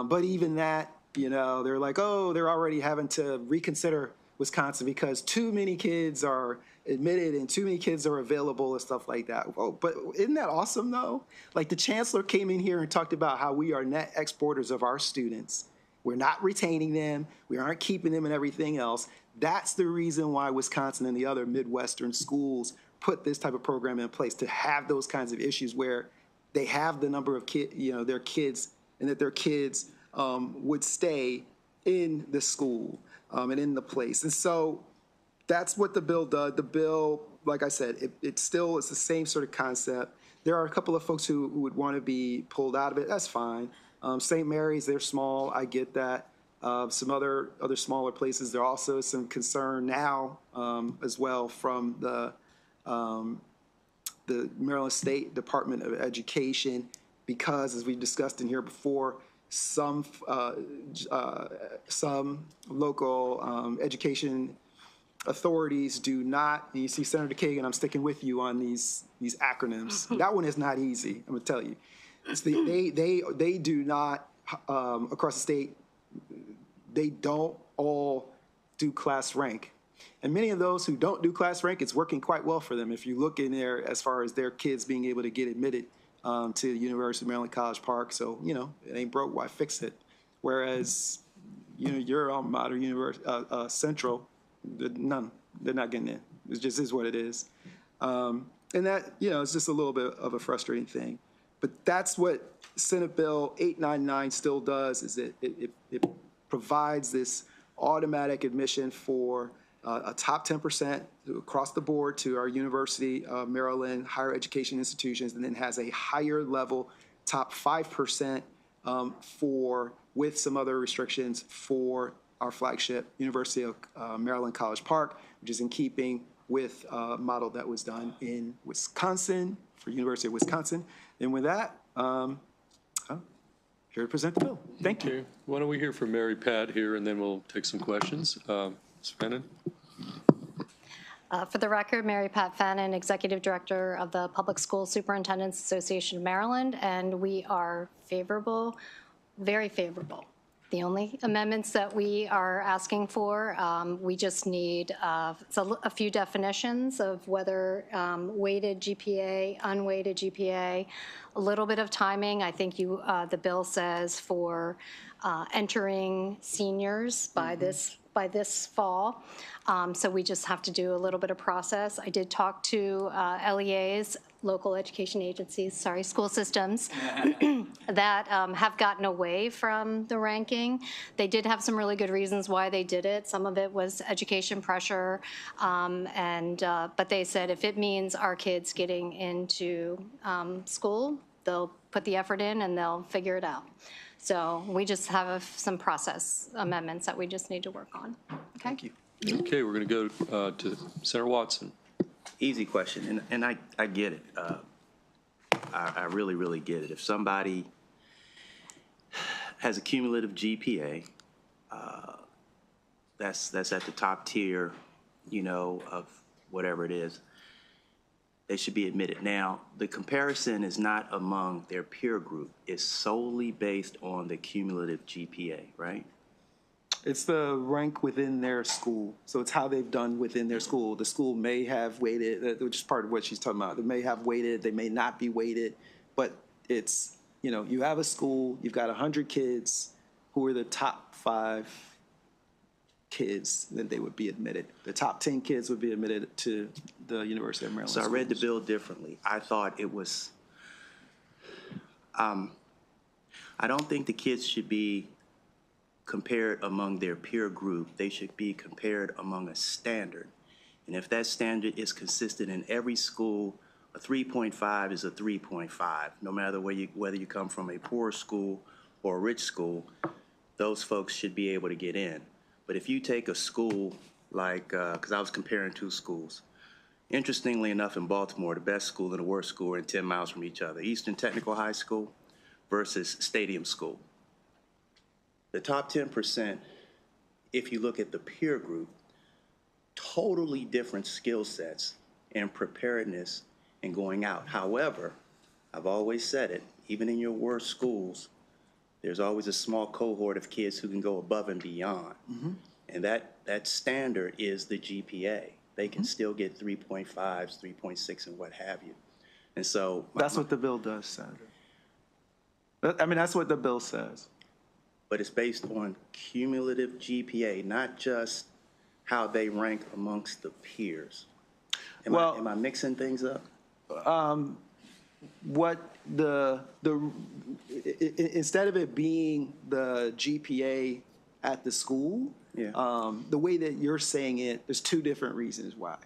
Speaker 9: But even that, they're like, oh, they're already having to reconsider Wisconsin because too many kids are admitted and too many kids are available and stuff like that. Oh, but isn't that awesome though? Like the chancellor came in here and talked about how we are net exporters of our students. We're not retaining them. We aren't keeping them and everything else. That's the reason why Wisconsin and the other Midwestern schools put this type of program in place, to have those kinds of issues where they have the number of their kids, and that their kids would stay in the school and in the place. And so that's what the bill does. The bill, like I said, it still is the same sort of concept. There are a couple of folks who would want to be pulled out of it. That's fine. St. Mary's, they're small. I get that. Some other smaller places, there are also some concern now as well from the Maryland State Department of Education, because, as we've discussed in here before, some local education authorities do not. And you see, Senator Kagan, I'm sticking with you on these acronyms. That one is not easy. I'm gonna tell you. They do not across the state. They don't all do class rank. And many of those who don't do class rank, it's working quite well for them. If you look in there as far as their kids being able to get admitted to the University of Maryland College Park. So, it ain't broke, why fix it? Whereas, your alma mater, Central, they're not getting in. It just is what it is. And that, it's just a little bit of a frustrating thing. But that's what Senate Bill 899 still does, is it provides this automatic admission for a top 10% across the board to our University of Maryland higher education institutions, and then has a higher level top 5% with some other restrictions for our flagship University of Maryland College Park, which is in keeping with a model that was done in Wisconsin for University of Wisconsin. And with that, here to present the bill. Thank you.
Speaker 1: Why don't we hear from Mary Pat here, and then we'll take some questions. Ms. Fannin?
Speaker 10: For the record, Mary Pat Fannin, Executive Director of the Public School Superintendents Association of Maryland, and we are favorable, very favorable. The only amendments that we are asking for, we just need a few definitions of whether weighted GPA, unweighted GPA, a little bit of timing. I think the bill says for entering seniors by this fall. So we just have to do a little bit of process. I did talk to LEAs, local education agencies, school systems that have gotten away from the ranking. They did have some really good reasons why they did it. Some of it was education pressure, but they said if it means our kids getting into school, they'll put the effort in and they'll figure it out. So we just have some process amendments that we just need to work on. Okay?
Speaker 9: Thank you.
Speaker 1: Okay, we're going to go to Senator Watson.
Speaker 11: Easy question, and I get it. I really, really get it. If somebody has a cumulative GPA, that's at the top tier, of whatever it is, they should be admitted. Now, the comparison is not among their peer group. It's solely based on the cumulative GPA, right?
Speaker 9: It's the rank within their school. So it's how they've done within their school. The school may have weighted, which is part of what she's talking about. They may have weighted, they may not be weighted, but it's, you know, you have a school, you've got 100 kids who are the top 5 kids, then they would be admitted. The top 10 kids would be admitted to the University of Maryland.
Speaker 11: So I read the bill differently. I thought it was, I don't think the kids should be compared among their peer group. They should be compared among a standard. And if that standard is consistent in every school, a 3.5 is a 3.5. No matter whether you come from a poor school or a rich school, those folks should be able to get in. But if you take a school like, because I was comparing 2 schools. Interestingly enough, in Baltimore, the best school and the worst school are in 10 miles from each other. Eastern Technical High School versus Stadium School. The top 10%, if you look at the peer group, totally different skill sets and preparedness in going out. However, I've always said it, even in your worst schools, there's always a small cohort of kids who can go above and beyond. Mm-hmm. And that standard is the GPA. They can still get 3.5s, 3.6, and what have you. And so
Speaker 9: that's what the bill does, Senator. I mean, that's what the bill says.
Speaker 11: But it's based on cumulative GPA, not just how they rank amongst the peers. Am I mixing things up?
Speaker 9: What instead of it being the GPA at the school, the way that you're saying it, there's 2 different reasons why.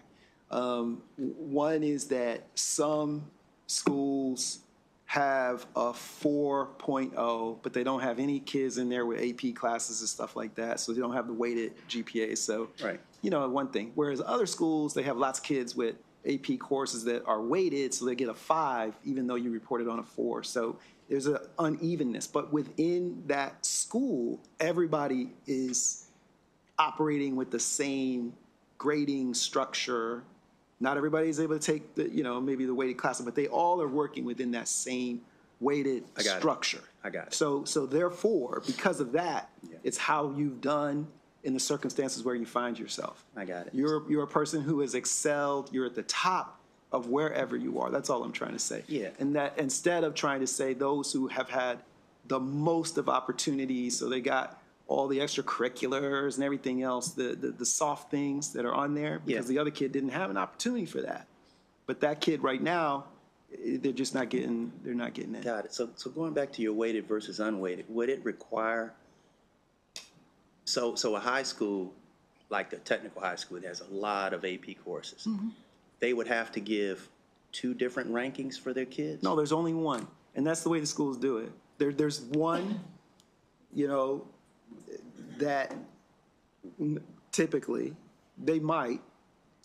Speaker 9: One is that some schools have a 4.0, but they don't have any kids in there with AP classes and stuff like that, so they don't have the weighted GPA. So, you know, one thing. Whereas other schools, they have lots of kids with AP courses that are weighted, so they get a 5, even though you reported on a 4. So there's an unevenness. But within that school, everybody is operating with the same grading structure. Not everybody is able to take the, you know, maybe the weighted classes, but they all are working within that same weighted structure.
Speaker 11: I got it.
Speaker 9: So therefore, because of that, it's how you've done in the circumstances where you find yourself.
Speaker 11: I got it.
Speaker 9: You're a person who has excelled. You're at the top of wherever you are. That's all I'm trying to say.
Speaker 11: Yeah.
Speaker 9: And that instead of trying to say those who have had the most of opportunities, so they got all the extracurriculars and everything else, the soft things that are on there, because the other kid didn't have an opportunity for that. But that kid right now, they're just not getting, they're not getting in.
Speaker 11: Got it. So going back to your weighted versus unweighted, would it require, so a high school, like a technical high school that has a lot of AP courses, they would have to give 2 different rankings for their kids?
Speaker 9: No, there's only one. And that's the way the schools do it. There's one, you know, that typically they might,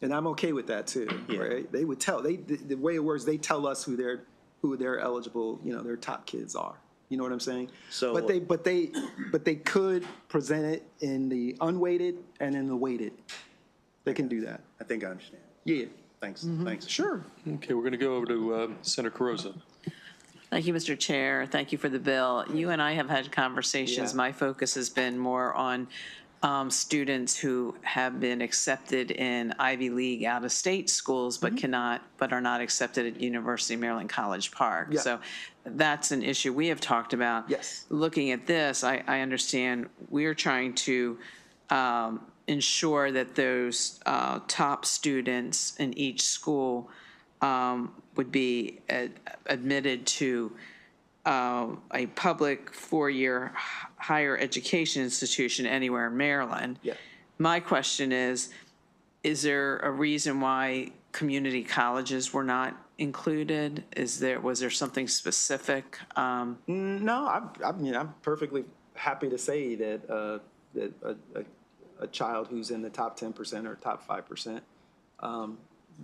Speaker 9: and I'm okay with that too, right? They would tell, the way it works, they tell us who their eligible, you know, their top kids are. You know what I'm saying?
Speaker 11: So,
Speaker 9: but they could present it in the unweighted and in the weighted. They can do that.
Speaker 11: I think I understand.
Speaker 9: Yeah.
Speaker 11: Thanks. Thanks.
Speaker 9: Sure.
Speaker 1: Okay, we're going to go over to Senator Carozza.
Speaker 12: Thank you, Mr. Chair. Thank you for the bill. You and I have had conversations.
Speaker 9: Yeah.
Speaker 12: My focus has been more on students who have been accepted in Ivy League out-of-state schools but are not accepted at University of Maryland College Park.
Speaker 9: Yeah.
Speaker 12: So that's an issue we have talked about.
Speaker 9: Yes.
Speaker 12: Looking at this, I understand we're trying to ensure that those top students in each school would be admitted to a public 4-year higher education institution anywhere in Maryland.
Speaker 9: Yeah.
Speaker 12: My question is there a reason why community colleges were not included? Was there something specific?
Speaker 9: No, I mean, I'm perfectly happy to say that a child who's in the top 10% or top 5%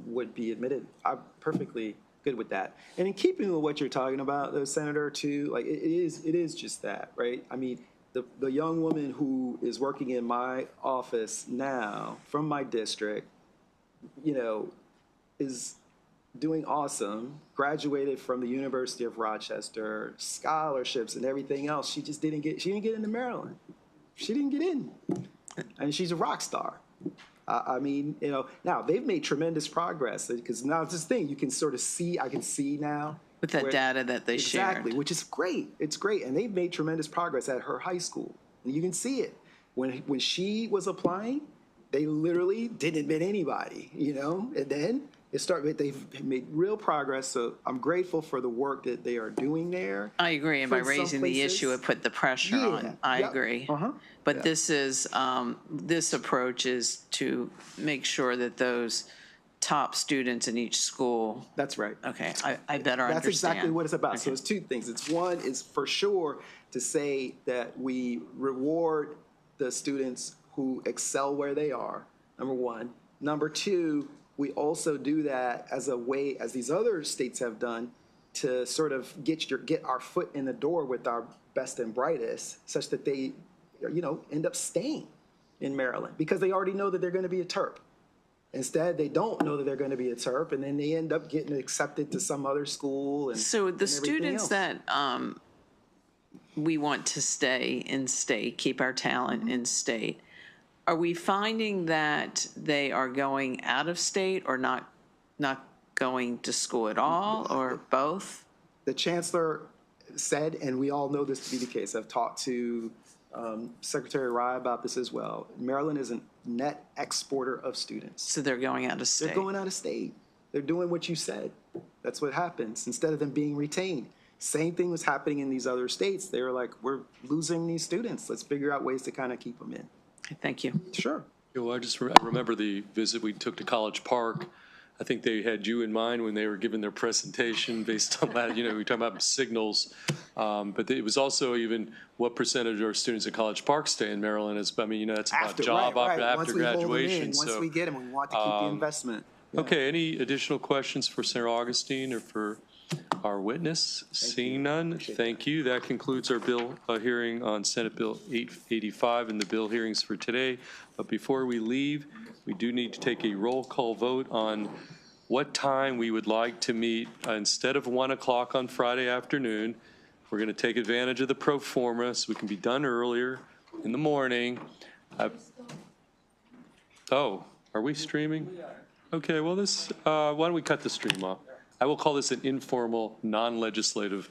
Speaker 9: would be admitted. I'm perfectly good with that. And in keeping with what you're talking about, Senator, too, like it is just that, right? I mean, the young woman who is working in my office now from my district is doing awesome, graduated from the University of Rochester, scholarships and everything else. She didn't get into Maryland. She didn't get in. And she's a rock star. I mean, now they've made tremendous progress because now it's this thing you can sort of see, I can see now.
Speaker 12: With that data that they shared.
Speaker 9: Exactly, which is great. It's great. And they've made tremendous progress at her high school. And you can see it. When she was applying, they literally didn't admit anybody, and then they've made real progress. So I'm grateful for the work that they are doing there.
Speaker 12: I agree. And by raising the issue, it put the pressure on. I agree. But this is, this approach is to make sure that those top students in each school.
Speaker 9: That's right.
Speaker 12: Okay, I better understand.
Speaker 9: That's exactly what it's about. Okay. So it's two things. It's one is for sure to say that we reward the students who excel where they are, number one. Number two, we also do that as a way, as these other states have done, to sort of get our foot in the door with our best and brightest, such that they, end up staying in Maryland because they already know that they're going to be a Terp. Instead, they don't know that they're going to be a Terp, and then they end up getting accepted to some other school. And
Speaker 12: so the students that we want to stay in state, keep our talent in state, are we finding that they are going out of state or not going to school at all, or both?
Speaker 9: The chancellor said, and we all know this to be the case, I've talked to Secretary Rye about this as well, Maryland is a net exporter of students.
Speaker 12: So they're going out of state.
Speaker 9: They're going out of state. They're doing what you said. That's what happens, instead of them being retained. Same thing was happening in these other states. They were like, we're losing these students. Let's figure out ways to kind of keep them in.
Speaker 12: Thank you.
Speaker 9: Sure.
Speaker 1: Well, I just remember the visit we took to College Park. I think they had you in mind when they were giving their presentation based on that. We were talking about signals. But it was also even what percentage of our students at College Park stay in Maryland. That's about job after graduation.
Speaker 9: Once we get them, we want to keep the investment.
Speaker 1: Yeah. Okay, any additional questions for Senator Augustine or for our witness? Seeing none, thank you. That concludes our bill hearing on Senate Bill 885 and the bill hearings for today. But before we leave, we do need to take a roll call vote on what time we would like to meet. Instead of 1 o'clock on Friday afternoon, we're going to take advantage of the pro forma so we can be done earlier in the morning. Oh, are we streaming? Okay, well, why don't we cut the stream off? I will call this an informal, non-legislative